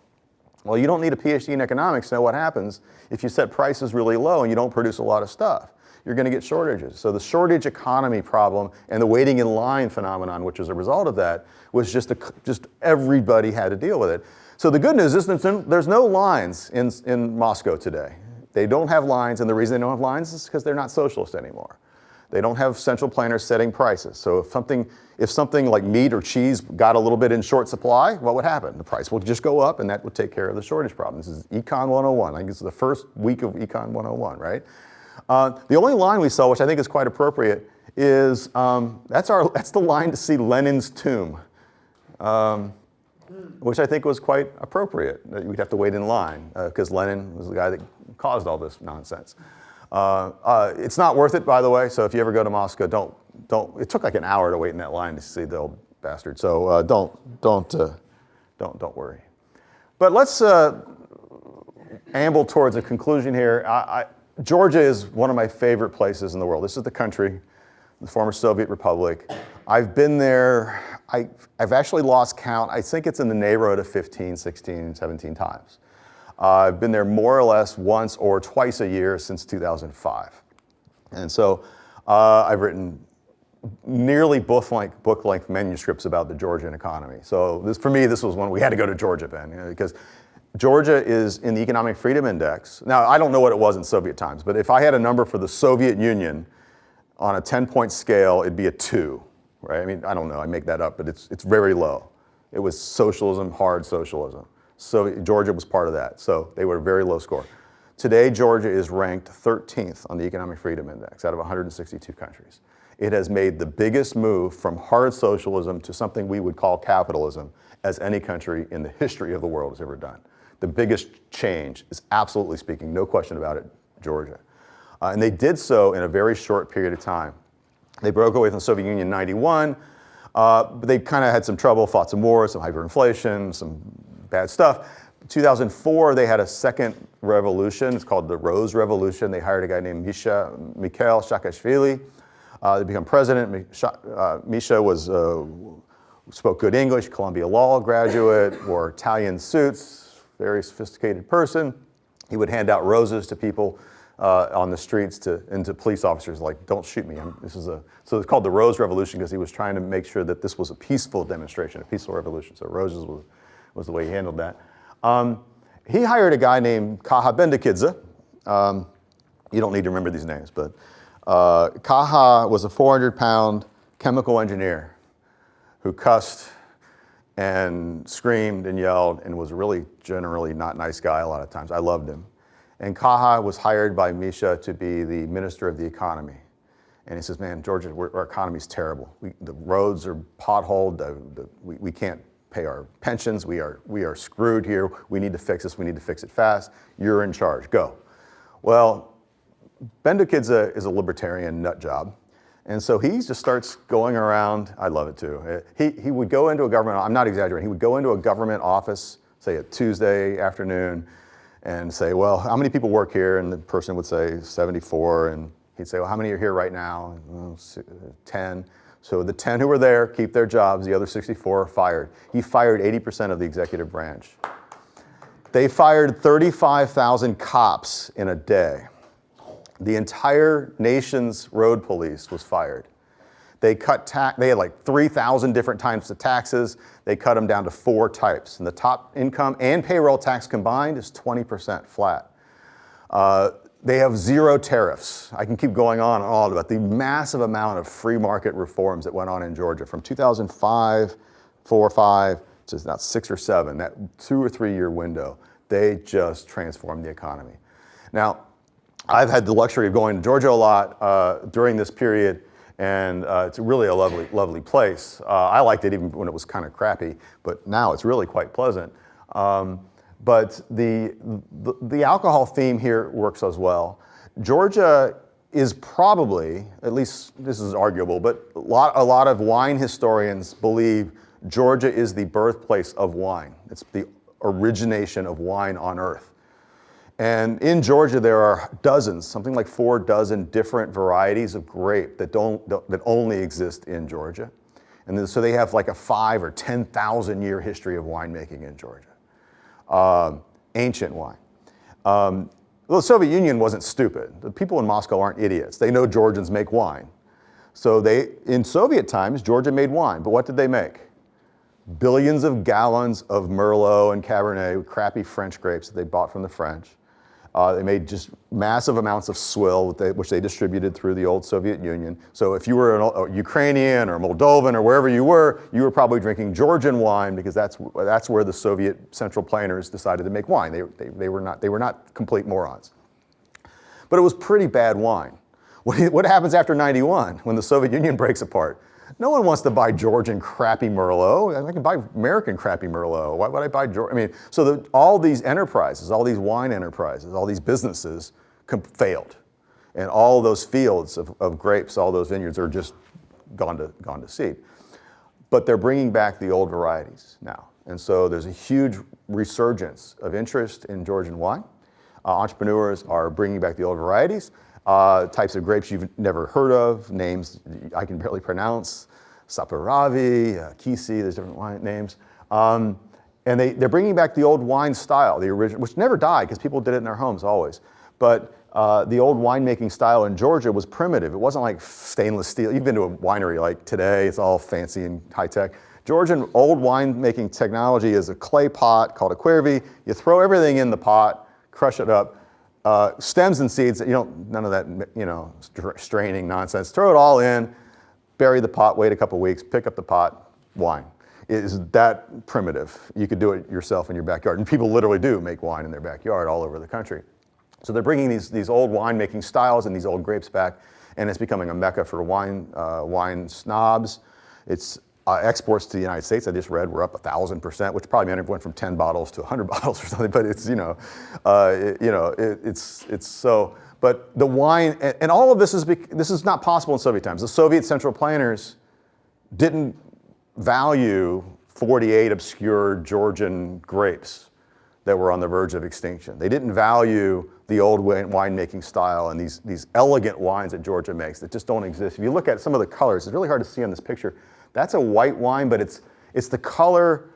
Well, you don't need a PhD in economics to know what happens if you set prices really low and you don't produce a lot of stuff. You're going to get shortages. So the shortage economy problem and the waiting in line phenomenon, which is a result of that, was just everybody had to deal with it. So the good news is there's no lines in Moscow today. They don't have lines, and the reason they don't have lines is because they're not socialist anymore. They don't have central planners setting prices. So if something like meat or cheese got a little bit in short supply, what would happen? The price would just go up, and that would take care of the shortage problem. This is Econ 101. I think it's the first week of Econ 101, right? The only line we saw, which I think is quite appropriate, is that's the line to see Lenin's tomb, which I think was quite appropriate. We'd have to wait in line because Lenin was the guy that caused all this nonsense. It's not worth it, by the way. So if you ever go to Moscow, don't. It took like an hour to wait in that line to see the old bastard. So don't worry. But let's amble towards a conclusion here. Georgia is one of my favorite places in the world. This is the country, the former Soviet Republic. I've been there. I've actually lost count. I think it's in the neighborhood of 15, 16, 17 times. I've been there more or less once or twice a year since 2005. And so I've written nearly book-length manuscripts about the Georgian economy. So for me, this was one we had to go to Georgia, Ben, because Georgia is in the Economic Freedom Index. Now, I don't know what it was in Soviet times, but if I had a number for the Soviet Union on a 10-point scale, it'd be a 2, right? I mean, I don't know, I make that up, but it's very low. It was socialism, hard socialism. So Georgia was part of that, so they were a very low score. Today, Georgia is ranked 13th on the Economic Freedom Index out of 162 countries. It has made the biggest move from hard socialism to something we would call capitalism as any country in the history of the world has ever done. The biggest change is, absolutely speaking, no question about it, Georgia. And they did so in a very short period of time. They broke away from the Soviet Union in 91, but they kind of had some trouble, fought some wars, some hyperinflation, some bad stuff. 2004, they had a second revolution. It's called the Rose Revolution. They hired a guy named Mikhail Saakashvili to become president. Misha spoke good English, Columbia Law graduate, wore Italian suits, very sophisticated person. He would hand out roses to people on the streets and to police officers, like, don't shoot me. So it's called the Rose Revolution because he was trying to make sure that this was a peaceful demonstration, a peaceful revolution. So roses was the way he handled that. He hired a guy named Kaha Bendikidze. You don't need to remember these names, but Kaha was a 400-pound chemical engineer who cussed and screamed and yelled and was really generally not nice guy a lot of times. I loved him. And Kaha was hired by Misha to be the minister of the economy. And he says, man, Georgia, our economy's terrible. The roads are potholed. We can't pay our pensions. We are screwed here. We need to fix this. We need to fix it fast. You're in charge. Go. Well, Bendikidze is a libertarian nut job. And so he just starts going around. I love it too. He would go into a government, I'm not exaggerating, he would go into a government office, say a Tuesday afternoon, and say, well, how many people work here? And the person would say 74. And he'd say, well, how many are here right now? 10. So the 10 who were there keep their jobs, the other 64 are fired. He fired 80% of the executive branch. They fired 35,000 cops in a day. The entire nation's road police was fired. They had like 3,000 different types of taxes. They cut them down to 4 types. And the top income and payroll tax combined is 20% flat. They have 0 tariffs. I can keep going on and on about the massive amount of free market reforms that went on in Georgia from 2005, 4 or 5 to about 6 or 7, that 2 or 3 year window. They just transformed the economy. Now, I've had the luxury of going to Georgia a lot during this period, and it's really a lovely, lovely place. I liked it even when it was kind of crappy, but now it's really quite pleasant. But the alcohol theme here works as well. Georgia is probably, at least this is arguable, but a lot of wine historians believe Georgia is the birthplace of wine. It's the origination of wine on earth. And in Georgia, there are dozens, something like 4 dozen different varieties of grape that only exist in Georgia. And then, so they have like a 5 or 10,000 year history of winemaking in Georgia. Ancient wine. Well, the Soviet Union wasn't stupid. The people in Moscow aren't idiots. They know Georgians make wine. So in Soviet times, Georgia made wine, but what did they make? Billions of gallons of Merlot and Cabernet, crappy French grapes that they bought from the French. They made just massive amounts of swill, which they distributed through the old Soviet Union. So if you were a Ukrainian or Moldovan or wherever you were probably drinking Georgian wine because that's where the Soviet Central Planters decided to make wine. They were not complete morons. But it was pretty bad wine. What happens after 91 when the Soviet Union breaks apart? No one wants to buy Georgian crappy Merlot. I can buy American crappy Merlot. Why would I buy Georgian? I mean, so all these enterprises, all these wine enterprises, all these businesses failed. And all those fields of grapes, all those vineyards are just gone to seed. But they're bringing back the old varieties now. And so there's a huge resurgence of interest in Georgian wine. Entrepreneurs are bringing back the old varieties. Types of grapes you've never heard of, names I can barely pronounce, Saperavi, Kisi, there's different wine names. And they're bringing back the old wine style, the original, which never died because people did it in their homes always. But the old winemaking style in Georgia was primitive. It wasn't like stainless steel. You've been to a winery like today, it's all fancy and high tech. Georgian old winemaking technology is a clay pot called a quervi. You throw everything in the pot, crush it up. Stems and seeds, none of that, straining nonsense. Throw it all in, bury the pot, wait a couple weeks, pick up the pot, wine. It is that primitive. You could do it yourself in your backyard. And people literally do make wine in their backyard all over the country. So they're bringing these old winemaking styles and these old grapes back, and it's becoming a mecca for wine snobs. It's exports to the United States, I just read, were up 1,000%, which probably meant it went from 10 bottles to 100 bottles or something. But it's it's so. But the wine and all of this is not possible in Soviet times. The Soviet Central Planters didn't value 48 obscure Georgian grapes that were on the verge of extinction. They didn't value the old winemaking style and these elegant wines that Georgia makes that just don't exist. If you look at some of the colors, it's really hard to see on this picture. That's a white wine, but it's the color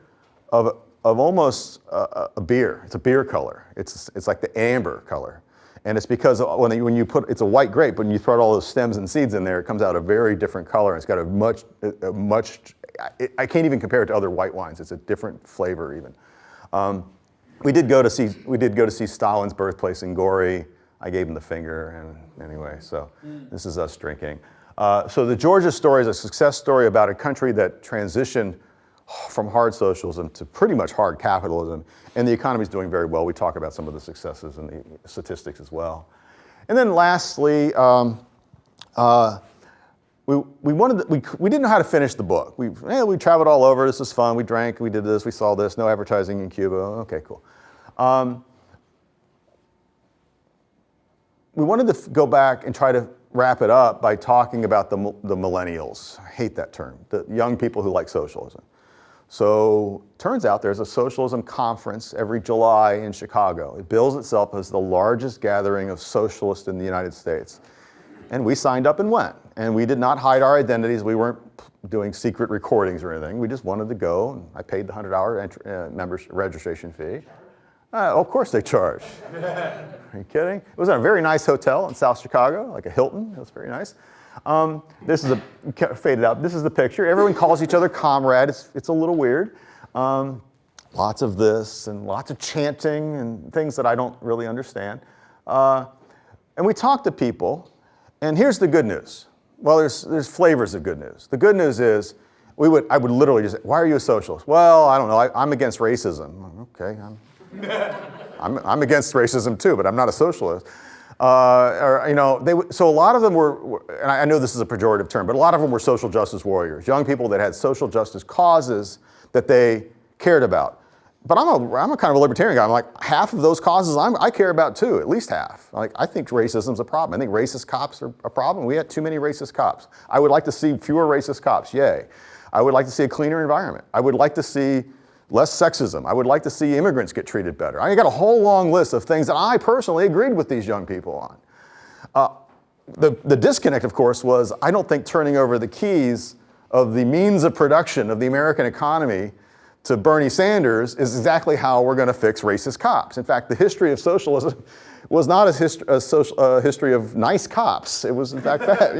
of almost a beer. It's a beer color. It's like the amber color, and it's because when you put it's a white grape, but when you throw all those stems and seeds in there, it comes out a very different color. It's got a much. I can't even compare it to other white wines. It's a different flavor even. We did go to see Stalin's birthplace in Gori. I gave him the finger, and anyway, so this is us drinking. So the Georgia story is a success story about a country that transitioned from hard socialism to pretty much hard capitalism, and the economy is doing very well. We talk about some of the successes and the statistics as well. And then lastly, we didn't know how to finish the book. We traveled all over. This was fun. We drank. We did this. We saw this. No advertising in Cuba. Okay, cool. We wanted to go back and try to wrap it up by talking about the millennials. I hate that term. The young people who like socialism. So turns out there's a socialism conference every July in Chicago. It bills itself as the largest gathering of socialists in the United States. And we signed up and went. And we did not hide our identities. We weren't doing secret recordings or anything. We just wanted to go. I paid the $100 membership registration fee. Of course they charge. Are you kidding? It was in a very nice hotel in South Chicago, like a Hilton. It was very nice. This is faded out. This is the picture. Everyone calls each other comrade. It's a little weird. Lots of this and lots of chanting and things that I don't really understand. And we talked to people. And here's the good news. Well, there's flavors of good news. The good news is I would literally just say, why are you a socialist? Well, I don't know. I'm against racism. Okay, I'm against racism too, but I'm not a socialist. So a lot of them were, and I know this is a pejorative term, but a lot of them were social justice warriors, young people that had social justice causes that they cared about. but I'm a kind of a libertarian guy. I'm like, half of those causes I care about too, at least half. Like, I think racism's a problem. I think racist cops are a problem. We had too many racist cops. I would like to see fewer racist cops, yay. I would like to see a cleaner environment. I would like to see less sexism. I would like to see immigrants get treated better. I got a whole long list of things that I personally agreed with these young people on. The disconnect, of course, was I don't think turning over the keys of the means of production of the American economy to Bernie Sanders is exactly how we're going to fix racist cops. In fact, the history of socialism was not a history of nice cops. It was, in fact, bad.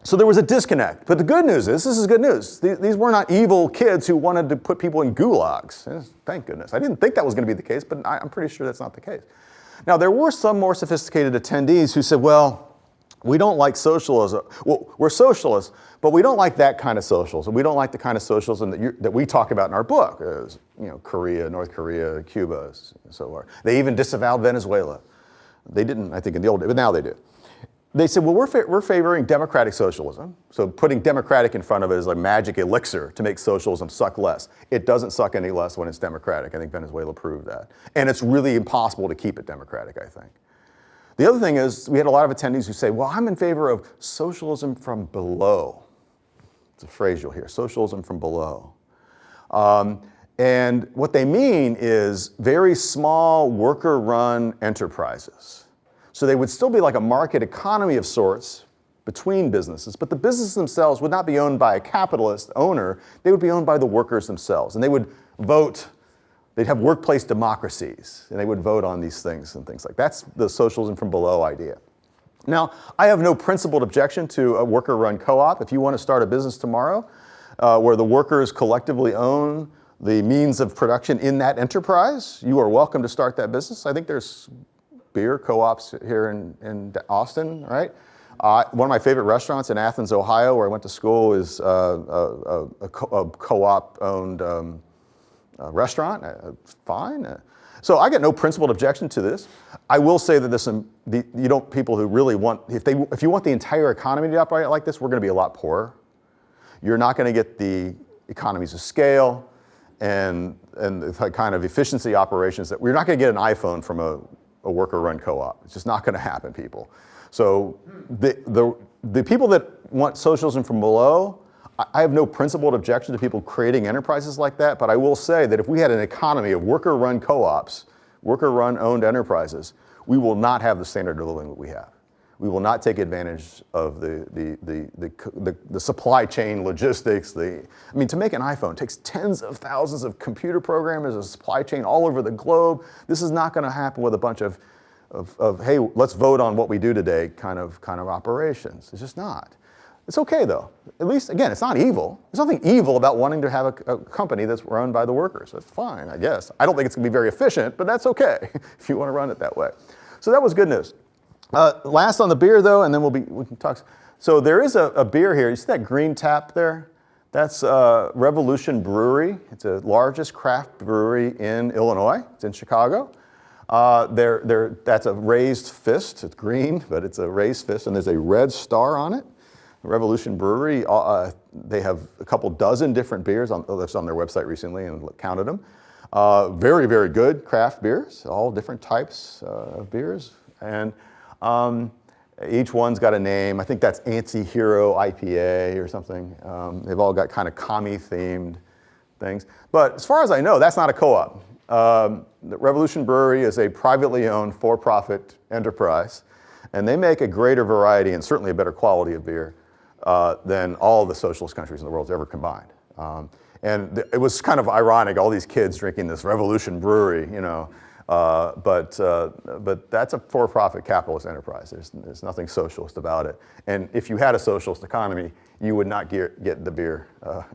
So there was a disconnect. But the good news is, this is good news. These were not evil kids who wanted to put people in gulags. Thank goodness. I didn't think that was going to be the case, but I'm pretty sure that's not the case. Now, there were some more sophisticated attendees who said, well, we don't like socialism. Well, we're socialists, but we don't like that kind of socialism. We don't like the kind of socialism that we talk about in our book, as, Korea, North Korea, Cuba, and so on. They even disavowed Venezuela. They didn't, I think, in the old days, but now they do. They said, well, we're favoring democratic socialism. So putting democratic in front of it is a magic elixir to make socialism suck less. It doesn't suck any less when it's democratic. I think Venezuela proved that. And it's really impossible to keep it democratic, I think. The other thing is, we had a lot of attendees who say, well, I'm in favor of socialism from below. It's a phrase you'll hear, socialism from below. And what they mean is very small worker-run enterprises. So they would still be like a market economy of sorts between businesses, but the businesses themselves would not be owned by a capitalist owner. They would be owned by the workers themselves. And they would vote, they'd have workplace democracies, and they would vote on these things and things like that. That's the socialism from below idea. Now, I have no principled objection to a worker-run co-op. If you want to start a business tomorrow where the workers collectively own the means of production in that enterprise, you are welcome to start that business. I think there's beer co-ops here in Austin, right? One of my favorite restaurants in Athens, Ohio, where I went to school, is a co-op-owned restaurant. Fine. So I get no principled objection to this. I will say that people who really want, if you want the entire economy to operate like this, we're going to be a lot poorer. You're not going to get the economies of scale and the kind of efficiency operations that we're not going to get an iPhone from a worker-run co-op. It's just not going to happen, people. So the people that want socialism from below, I have no principled objection to people creating enterprises like that, but I will say that if we had an economy of worker-run co-ops, worker-run owned enterprises, we will not have the standard of living that we have. We will not take advantage of the supply chain logistics. To make an iPhone takes tens of thousands of computer programmers, a supply chain all over the globe. This is not going to happen with a bunch of hey, let's vote on what we do today kind of operations. It's just not. It's okay though. At least, again, it's not evil. There's nothing evil about wanting to have a company that's run by the workers. That's fine, I guess. I don't think it's going to be very efficient, but that's okay if you want to run it that way. So that was good news. Last on the beer, though, and then we can talk. So there is a beer here. You see that green tap there? That's Revolution Brewery. It's the largest craft brewery in Illinois. It's in Chicago. That's a raised fist. It's green, but it's a raised fist, and there's a red star on it. Revolution Brewery, they have a couple dozen different beers that's on their website recently and counted them. Very, very good craft beers, all different types of beers. And each one's got a name. I think that's Anti-Hero IPA or something. They've all got kind of commie-themed things. But as far as I know, that's not a co-op. The Revolution Brewery is a privately owned, for-profit enterprise, and they make a greater variety and certainly a better quality of beer than all the socialist countries in the world ever combined. And it was kind of ironic, all these kids drinking this Revolution Brewery, but that's a for-profit capitalist enterprise. There's nothing socialist about it. And if you had a socialist economy, you would not get the beer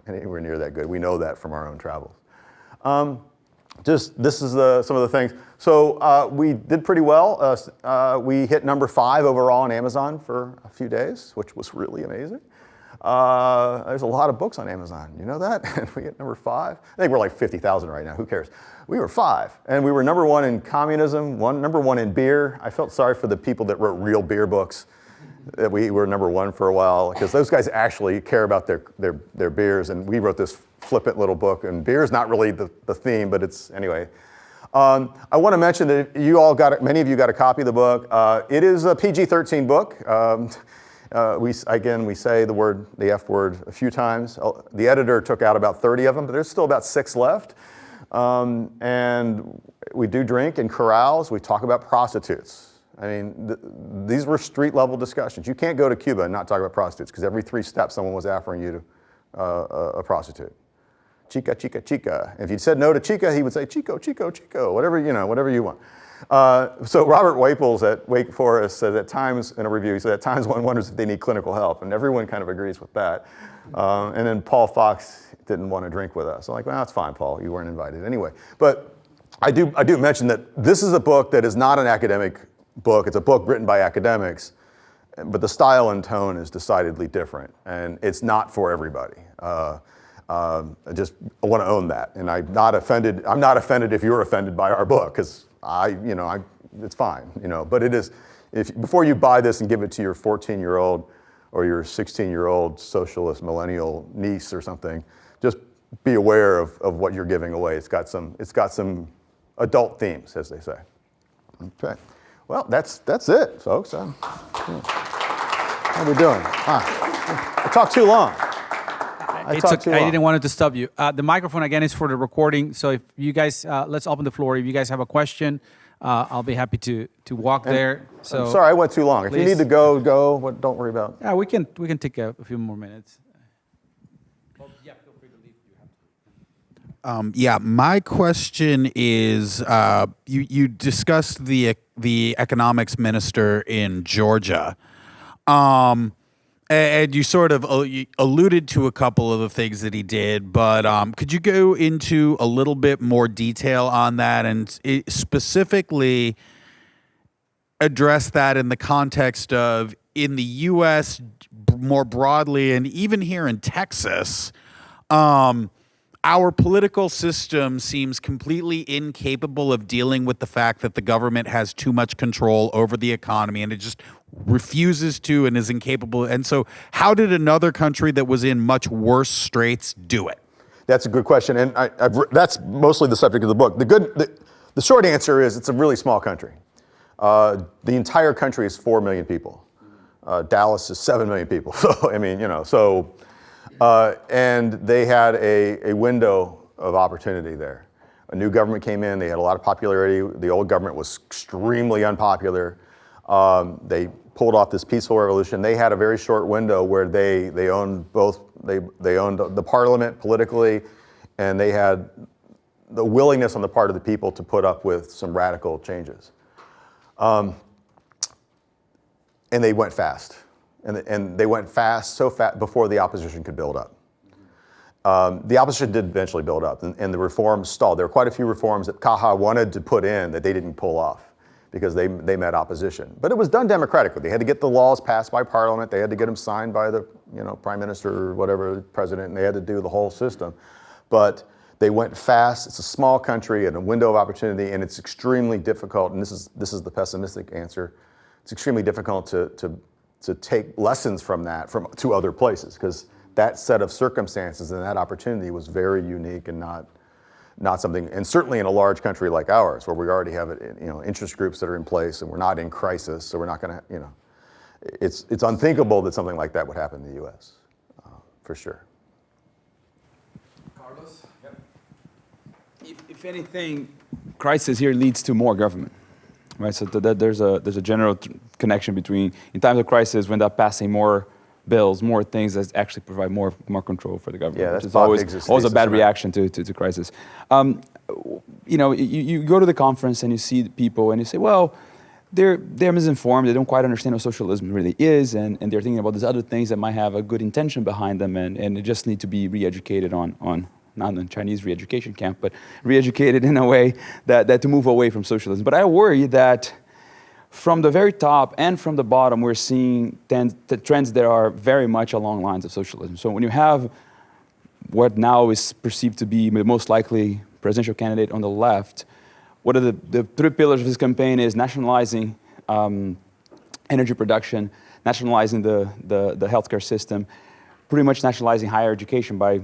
anywhere near that good. We know that from our own travels. This is some of the things. So we did pretty well. We hit number 5 overall on Amazon for a few days, which was really amazing. There's a lot of books on Amazon. You know that? And we hit number 5. I think we're like 50,000 right now. Who cares? We were 5. And we were number 1 in communism, number 1 in beer. I felt sorry for the people that wrote real beer books. That we were number 1 for a while, because those guys actually care about their beers. And we wrote this flippant little book, and beer is not really the theme, but it's, anyway. I want to mention that many of you got a copy of the book. It is a PG-13 book. We say the F word a few times. The editor took out about 30 of them, but there's still about 6 left. And we do drink in corrals. We talk about prostitutes. I mean, these were street level discussions. You can't go to Cuba and not talk about prostitutes, because every 3 steps someone was offering you to a prostitute. Chica, chica, chica. If you said no to chica, he would say chico, chico, chico, whatever you want. So Robert Waples at Wake Forest said at times, in a review, he said at times one wonders if they need clinical help, and everyone kind of agrees with that. And then Paul Fox didn't want to drink with us. I'm like, well, that's fine, Paul, you weren't invited anyway. But I do mention that this is a book that is not an academic book. It's a book written by academics, but the style and tone is decidedly different, and it's not for everybody. I want to own that, and I'm not offended if you're offended by our book, because it's fine, But it is, before you buy this and give it to your 14-year-old or your 16-year-old socialist millennial niece or something, just be aware of what you're giving away. It's got some adult themes, as they say. Okay. Well, that's it, folks. How are we doing? I talked too long. I didn't want to stop you. The microphone, again, is for the recording. So if you guys, let's open the floor. If you guys have a question, I'll be happy to walk there. So I'm sorry I went too long. If you need to go. Don't worry about it. Yeah, we can take a few more minutes. Yeah, feel free to leave. My question is, you discussed the economics minister in Georgia, and you sort of alluded to a couple of the things that he did, but could you go into a little bit more detail on that and specifically address that in the context of in the U.S. more broadly, and even here in Texas, our political system seems completely incapable of dealing with the fact that the government has too much control over the economy, and it just refuses to and is incapable. And so how did another country that was in much worse straits do it? That's a good question, and that's mostly the subject of the book. The short answer is it's a really small country. The entire country is 4 million people. Dallas is 7 million people. So, and they had a window of opportunity there. A new government came in, they had a lot of popularity. The old government was extremely unpopular. They pulled off this peaceful revolution. They had a very short window where they owned both, they owned the parliament politically, and they had the willingness on the part of the people to put up with some radical changes. And they went fast. And they went so fast before the opposition could build up. The opposition did eventually build up, and the reforms stalled. There were quite a few reforms that Caja wanted to put in that they didn't pull off because they met opposition. But it was done democratically. They had to get the laws passed by Parliament. They had to get them signed by the Prime Minister or whatever, President, and they had to do the whole system. But they went fast. It's a small country and a window of opportunity, and it's extremely difficult, and this is the pessimistic answer, it's extremely difficult to take lessons from that to other places, because that set of circumstances and that opportunity was very unique and not something, and certainly in a large country like ours, where we already have interest groups that are in place and we're not in crisis, so we're not going to, it's unthinkable that something like that would happen in the U.S. For sure. Carlos? Yep. If anything, crisis here leads to more government. Right, so there's a general connection between, in times of crisis, we end up passing more bills, more things that actually provide more control for the government. Yeah, that's which is always a bad reaction to crisis. You go to the conference and you see the people and you say, well, they're misinformed. They don't quite understand what socialism really is, and they're thinking about these other things that might have a good intention behind them, and they just need to be re-educated on not in the Chinese re-education camp, but re-educated in a way that to move away from socialism. But I worry that from the very top and from the bottom, we're seeing the trends that are very much along lines of socialism. So when you have what now is perceived to be the most likely presidential candidate on the left, what are the 3 pillars of his campaign is nationalizing energy production, nationalizing the healthcare system, pretty much nationalizing higher education by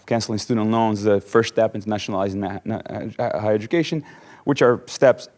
canceling student loans, the first step into nationalizing higher education, which are steps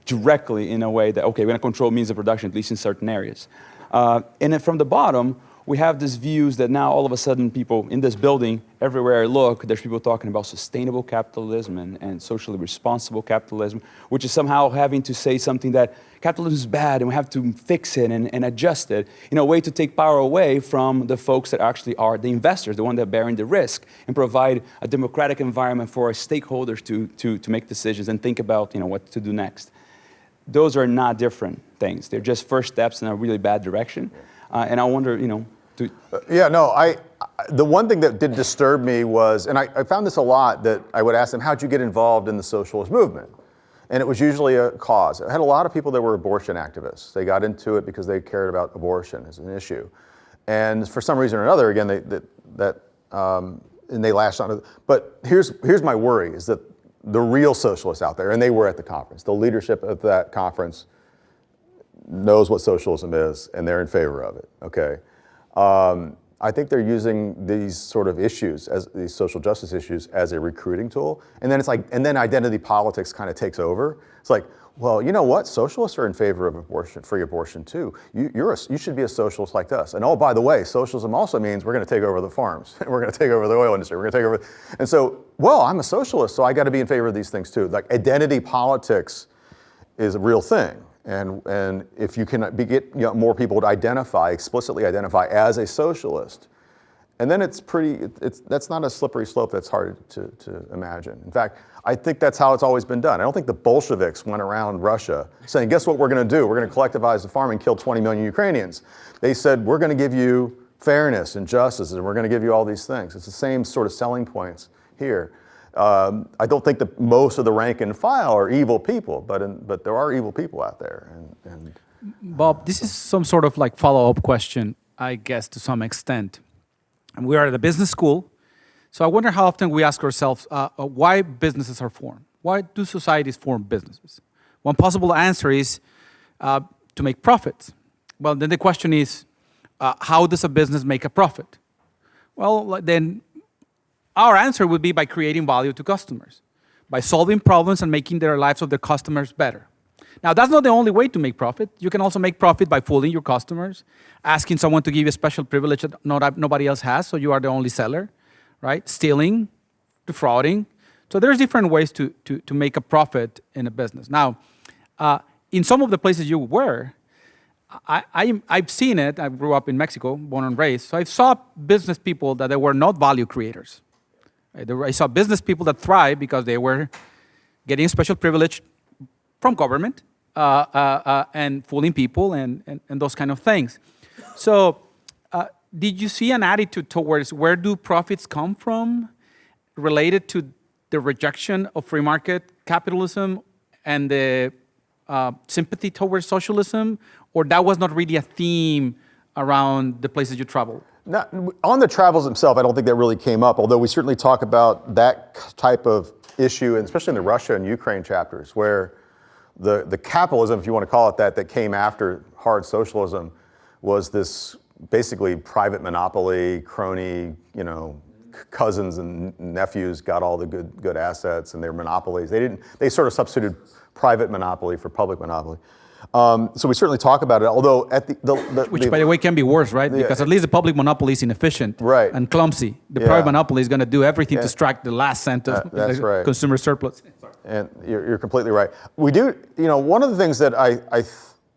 directly in a way that, okay, we're going to control means of production, at least in certain areas. And then from the bottom, we have these views that now all of a sudden people in this building, everywhere I look, there's people talking about sustainable capitalism and socially responsible capitalism, which is somehow having to say something that capitalism is bad and we have to fix it and adjust it in a way to take power away from the folks that actually are the investors, the ones that are bearing the risk, and provide a democratic environment for our stakeholders to make decisions and think about what to do next. Those are not different things. They're just first steps in a really bad direction. And I wonder, Yeah, no, the one thing that did disturb me was, and I found this a lot, that I would ask them, how'd you get involved in the socialist movement? And it was usually a cause. I had a lot of people that were abortion activists. They got into it because they cared about abortion as an issue. And for some reason or another, again, and they lashed on it. But here's my worry, is that the real socialists out there, and they were at the conference, the leadership of that conference knows what socialism is, and they're in favor of it, okay? I think they're using these sort of issues, as these social justice issues, as a recruiting tool. And then and then identity politics kind of takes over. It's like, well, you know what? Socialists are in favor of abortion, free abortion too. You should be a socialist like us. And oh, by the way, socialism also means we're going to take over the farms. We're going to take over the oil industry. We're going to take over. And so, well, I'm a socialist, so I got to be in favor of these things too. Like identity politics is a real thing. And if you can get more people to explicitly identify as a socialist, and then that's not a slippery slope that's hard to imagine. In fact, I think that's how it's always been done. I don't think the Bolsheviks went around Russia saying, guess what we're going to do? We're going to collectivize the farm and kill 20 million Ukrainians. They said, we're going to give you fairness and justice, and we're going to give you all these things. It's the same sort of selling points here. I don't think that most of the rank and file are evil people, but there are evil people out there. And Bob, this is some sort of like follow-up question, I guess, to some extent. And we are at a business school, so I wonder how often we ask ourselves why businesses are formed. Why do societies form businesses? One possible answer is to make profits. Well, then the question is, how does a business make a profit? Well, then our answer would be by creating value to customers, by solving problems and making the lives of their customers better. Now, that's not the only way to make profit. You can also make profit by fooling your customers, asking someone to give you a special privilege that nobody else has, so you are the only seller, right? Stealing, defrauding. So there's different ways to make a profit in a business. Now, in some of the places you were, I've seen it. I grew up in Mexico, born and raised, so I saw business people that they were not value creators. I saw business people that thrive because they were getting special privilege from government and fooling people and those kind of things. So did you see an attitude towards where do profits come from related to the rejection of free market capitalism and the sympathy towards socialism, or that was not really a theme around the places you traveled? On the travels themselves, I don't think that really came up, although we certainly talk about that type of issue, and especially in the Russia and Ukraine chapters, where the capitalism, if you want to call it that came after hard socialism was this basically private monopoly, crony, cousins and nephews got all the good assets and their monopolies. They sort of substituted private monopoly for public monopoly. So we certainly talk about it, although at which, by the way, can be worse, right? Because at least the public monopoly is inefficient and clumsy. The private monopoly is going to do everything to extract the last cent of the consumer surplus. And you're completely right. We do, one of the things that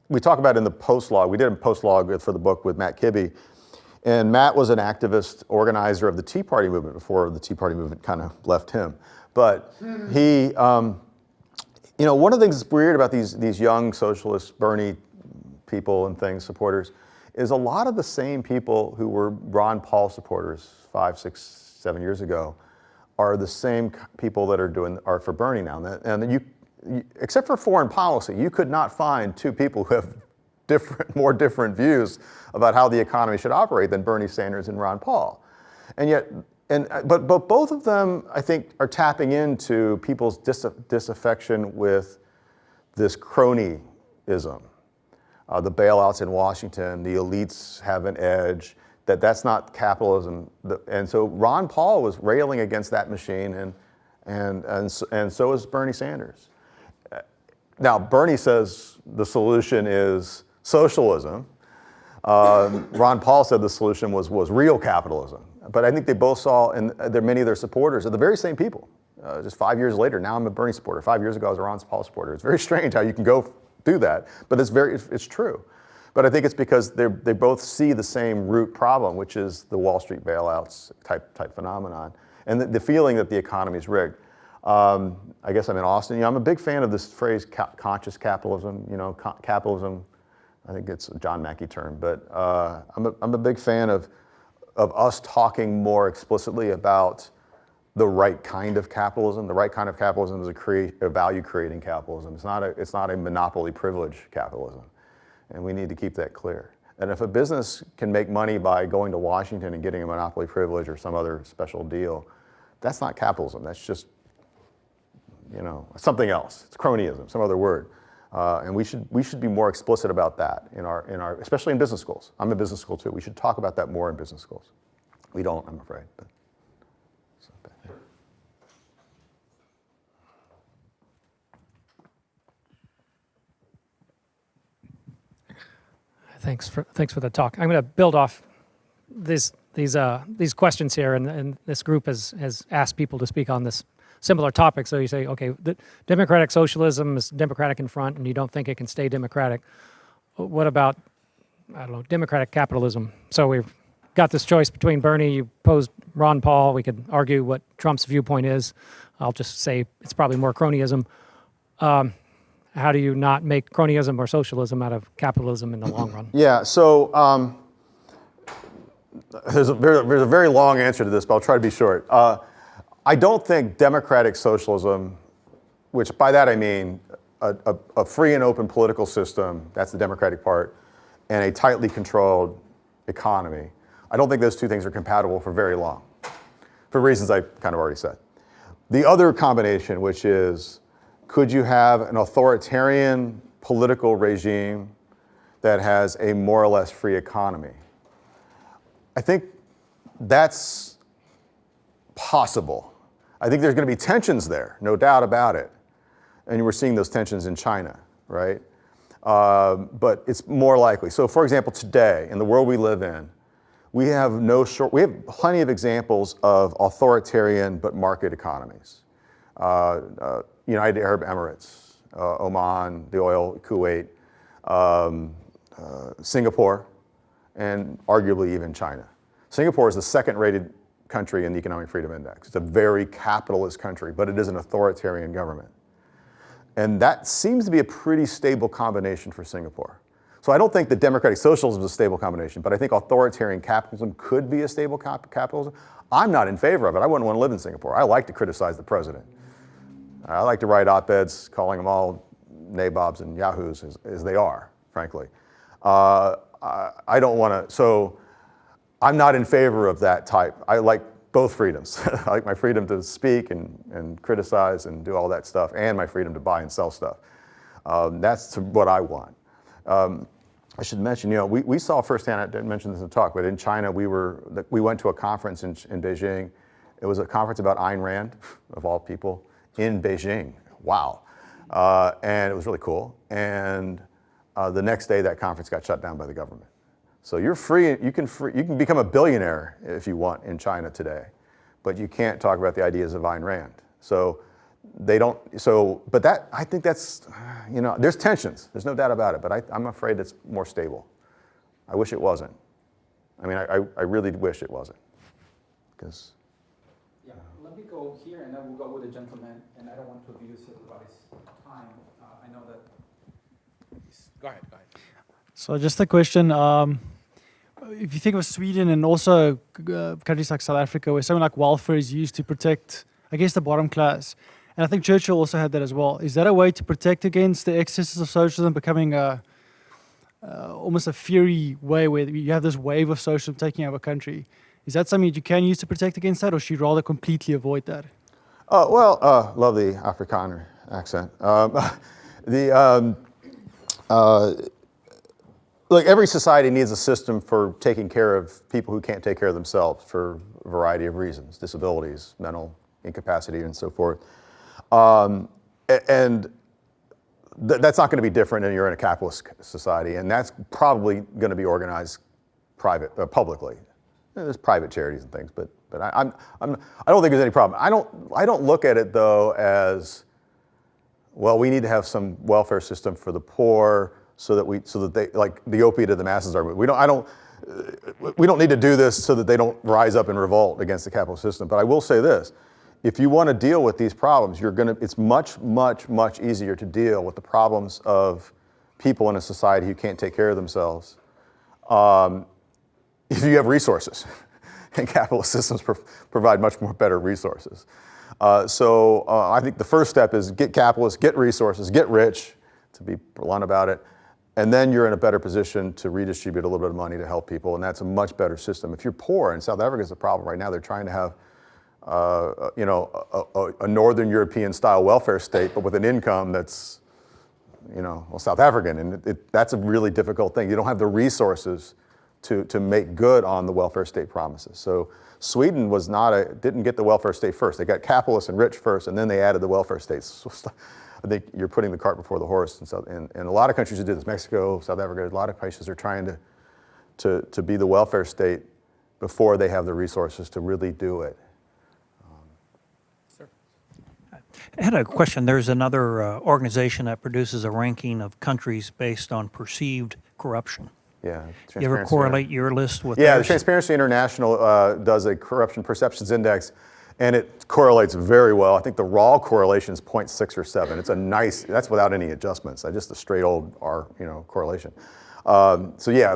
we talk about in the post-log, we did a post-log for the book with Matt Kibbe, and Matt was an activist organizer of the Tea Party movement before the Tea Party movement kind of left him. But he, one of the things that's weird about these young socialist Bernie people and supporters, is a lot of the same people who were Ron Paul supporters 5, 6, 7 years ago are the same people that are for Bernie now. And you, except for foreign policy, you could not find two people who have more different views about how the economy should operate than Bernie Sanders and Ron Paul. And yet, but both of them, I think, are tapping into people's disaffection with this cronyism. The bailouts in Washington, the elites have an edge, that's not capitalism. And so Ron Paul was railing against that machine, and so is Bernie Sanders. Now, Bernie says the solution is socialism. Ron Paul said the solution was real capitalism. But I think they both saw, and many of their supporters are the very same people. Just 5 years later, now I'm a Bernie supporter. 5 years ago, I was a Ron Paul supporter. It's very strange how you can go do that, but it's true. But I think it's because they both see the same root problem, which is the Wall Street bailouts type phenomenon, and the feeling that the economy is rigged. I guess I'm in Austin. I'm a big fan of this phrase, conscious capitalism. Capitalism. I think it's a John Mackey term, but I'm a big fan of us talking more explicitly about the right kind of capitalism. The right kind of capitalism is a value-creating capitalism. It's not a monopoly privilege capitalism, and we need to keep that clear. And if a business can make money by going to Washington and getting a monopoly privilege or some other special deal, that's not capitalism. That's just something else. It's cronyism, some other word. And we should be more explicit about that in our especially in business schools. I'm a business school too. We should talk about that more in business schools. We don't, I'm afraid. But it's not bad. Thanks for the talk. I'm going to build off these questions here, and this group has asked people to speak on this similar topic. So you say, okay, the democratic socialism is democratic in front, and you don't think it can stay democratic. What about, I don't know, democratic capitalism? So we've got this choice between Bernie, you posed Ron Paul. We could argue what Trump's viewpoint is. I'll just say it's probably more cronyism. How do you not make cronyism or socialism out of capitalism in the long run? Yeah, so there's a very long answer to this, but I'll try to be short. I don't think democratic socialism, which by that I mean a free and open political system, that's the democratic part, and a tightly controlled economy, I don't think those two things are compatible for very long, for reasons I kind of already said. The other combination, which is, could you have an authoritarian political regime that has a more or less free economy? I think that's possible. I think there's going to be tensions there, no doubt about it. And we're seeing those tensions in China, right? But it's more likely. So for example, today, in the world we live in, we have plenty of examples of authoritarian but market economies. United Arab Emirates, Oman, the oil, Kuwait, Singapore, and arguably even China. Singapore is the second-rated country in the Economic Freedom Index. It's a very capitalist country, but it is an authoritarian government. And that seems to be a pretty stable combination for Singapore. So I don't think that democratic socialism is a stable combination, but I think authoritarian capitalism could be a stable capitalism. I'm not in favor of it. I wouldn't want to live in Singapore. I like to criticize the president. I like to write op-eds calling them all nabobs and yahoos as they are, frankly. I don't want to, so I'm not in favor of that type. I like both freedoms. I like my freedom to speak and criticize and do all that stuff, and my freedom to buy and sell stuff. That's what I want. I should mention, we saw firsthand, I didn't mention this in the talk, but in China, we went to a conference in Beijing. It was a conference about Ayn Rand, of all people, in Beijing. Wow. And it was really cool. And the next day, that conference got shut down by the government. So you're free, you can become a billionaire if you want in China today, but you can't talk about the ideas of Ayn Rand. So but I think that's, there's tensions, there's no doubt about it, but I'm afraid it's more stable. I wish it wasn't. I mean, I really wish it wasn't, because. Yeah, let me go here and then we'll go with the gentleman, and I don't want to abuse everybody's time. I know that. Go ahead. So just a question, if you think of Sweden and also countries like South Africa, where something like welfare is used to protect, I guess, the bottom class, and I think Churchill also had that as well. Is that a way to protect against the excesses of socialism becoming almost a fury way where you have this wave of socialism taking over a country? Is that something that you can use to protect against that, or should you rather completely avoid that? Love the Afrikaner accent. Look, every society needs a system for taking care of people who can't take care of themselves for a variety of reasons, disabilities, mental incapacity, and so forth. And that's not going to be different if you're in a capitalist society, and that's probably going to be organized publicly. There's private charities and things, but I don't think there's any problem. I don't look at it though as, well, we need to have some welfare system for the poor so that they, like the opiate of the masses are. We don't need to do this so that they don't rise up in revolt against the capitalist system. But I will say this: if you want to deal with these problems, it's much, much, much easier to deal with the problems of people in a society who can't take care of themselves if you have resources. And capitalist systems provide much more better resources. So I think the first step is get capitalists, get resources, get rich, to be blunt about it, and then you're in a better position to redistribute a little bit of money to help people, and that's a much better system. If you're poor, and South Africa is a problem right now, they're trying to have a Northern European style welfare state, but with an income that's, South African, and that's a really difficult thing. You don't have the resources to make good on the welfare state promises. So Sweden didn't get the welfare state first. They got capitalists and rich first, and then they added the welfare states. So I think you're putting the cart before the horse. And a lot of countries that do this, Mexico, South Africa, a lot of places are trying to be the welfare state before they have the resources to really do it. I had a question. There's another organization that produces a ranking of countries based on perceived corruption. Yeah. You ever correlate your list with the theirs? Transparency International does a corruption perceptions index, and it correlates very well. I think the raw correlation is 0.6 or 7. It's that's without any adjustments. That's just a straight old correlation. So yeah,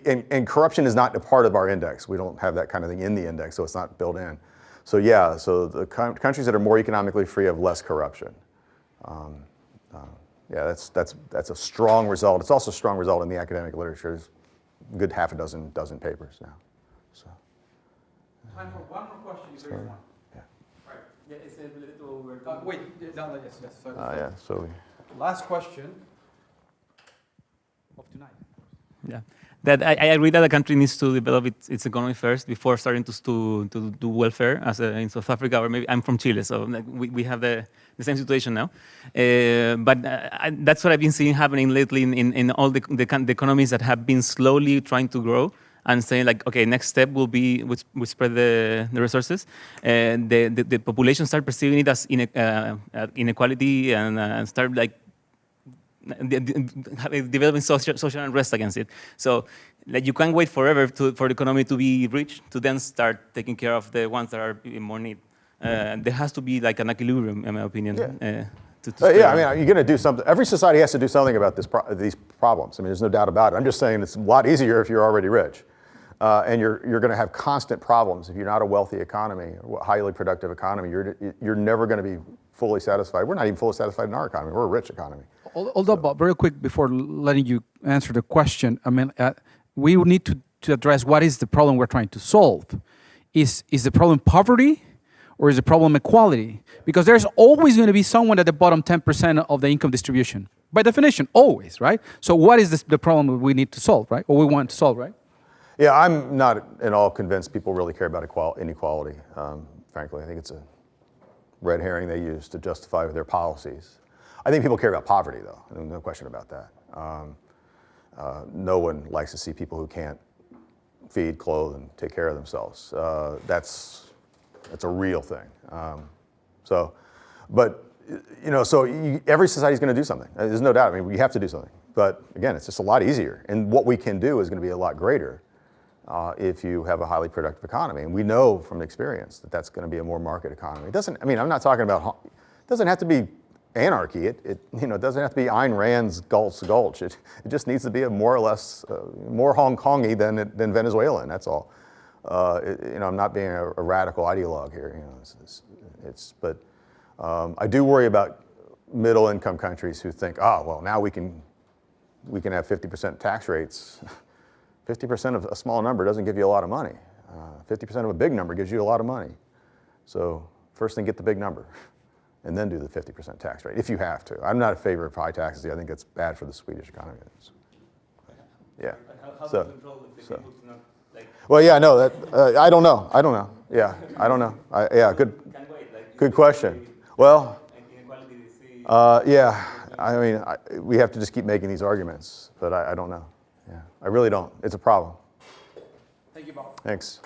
and corruption is not a part of our index. We don't have that kind of thing in the index, so it's not built in. So yeah, so the countries that are more economically free have less corruption. Yeah, that's a strong result. It's also a strong result in the academic literature. There's a good half a dozen papers now. So. Time for one more question. If there is one. Yeah. Right. Yeah, it's related to wait. No, yes. Sorry. Yeah. So. Last question of tonight. Yeah, that I agree that the country needs to develop its economy first before starting to do welfare, as in South Africa, or maybe I'm from Chile, so we have the same situation now. But that's what I've been seeing happening lately in all the economies that have been slowly trying to grow and saying like, okay, next step will be we spread the resources. The population start perceiving it as inequality and start like developing social unrest against it. So like, you can't wait forever for the economy to be rich to then start taking care of the ones that are in more need. There has to be like an equilibrium, in my opinion. Yeah. Yeah, I mean, you're going to do something. Every society has to do something about these problems. I mean, there's no doubt about it. I'm just saying it's a lot easier if you're already rich. And you're going to have constant problems if you're not a wealthy economy, a highly productive economy. You're never going to be fully satisfied. We're not even fully satisfied in our economy. We're a rich economy. Although, Bob, very quick before letting you answer the question, I mean, we need to address what is the problem we're trying to solve. Is the problem poverty, or is the problem equality? Because there's always going to be someone at the bottom 10% of the income distribution, by definition, always, right? So what is the problem we need to solve, right? Or we want to solve, right? Yeah, I'm not at all convinced people really care about inequality, frankly. I think it's a red herring they use to justify their policies. I think people care about poverty, though. No question about that. No one likes to see people who can't feed, clothe, and take care of themselves. That's a real thing. Every society's going to do something. There's no doubt. I mean, we have to do something. But again, it's just a lot easier. And what we can do is going to be a lot greater if you have a highly productive economy. And we know from experience that that's going to be a more market economy. I'm not talking about, it doesn't have to be anarchy. It doesn't have to be Ayn Rand's Gulch. It just needs to be a more or less, more Hong Kongy than Venezuelan, that's all. I'm not being a radical ideologue here. But I do worry about middle income countries who think, now we can have 50% tax rates. 50% of a small number doesn't give you a lot of money. 50% of a big number gives you a lot of money. So first thing, get the big number, and then do the 50% tax rate, if you have to. I'm not in favor of high taxes. I think it's bad for the Swedish economy. Yeah. How So- do you control if the so- people do not like Well, yeah, no, that, I don't know. Yeah, I don't know. Yeah, good, can wait? Like good question. Well, inequality they see. yeah, I mean, we have to just keep making these arguments, but I don't know. Yeah, I really don't. It's a problem. Thank you, Bob. Thanks.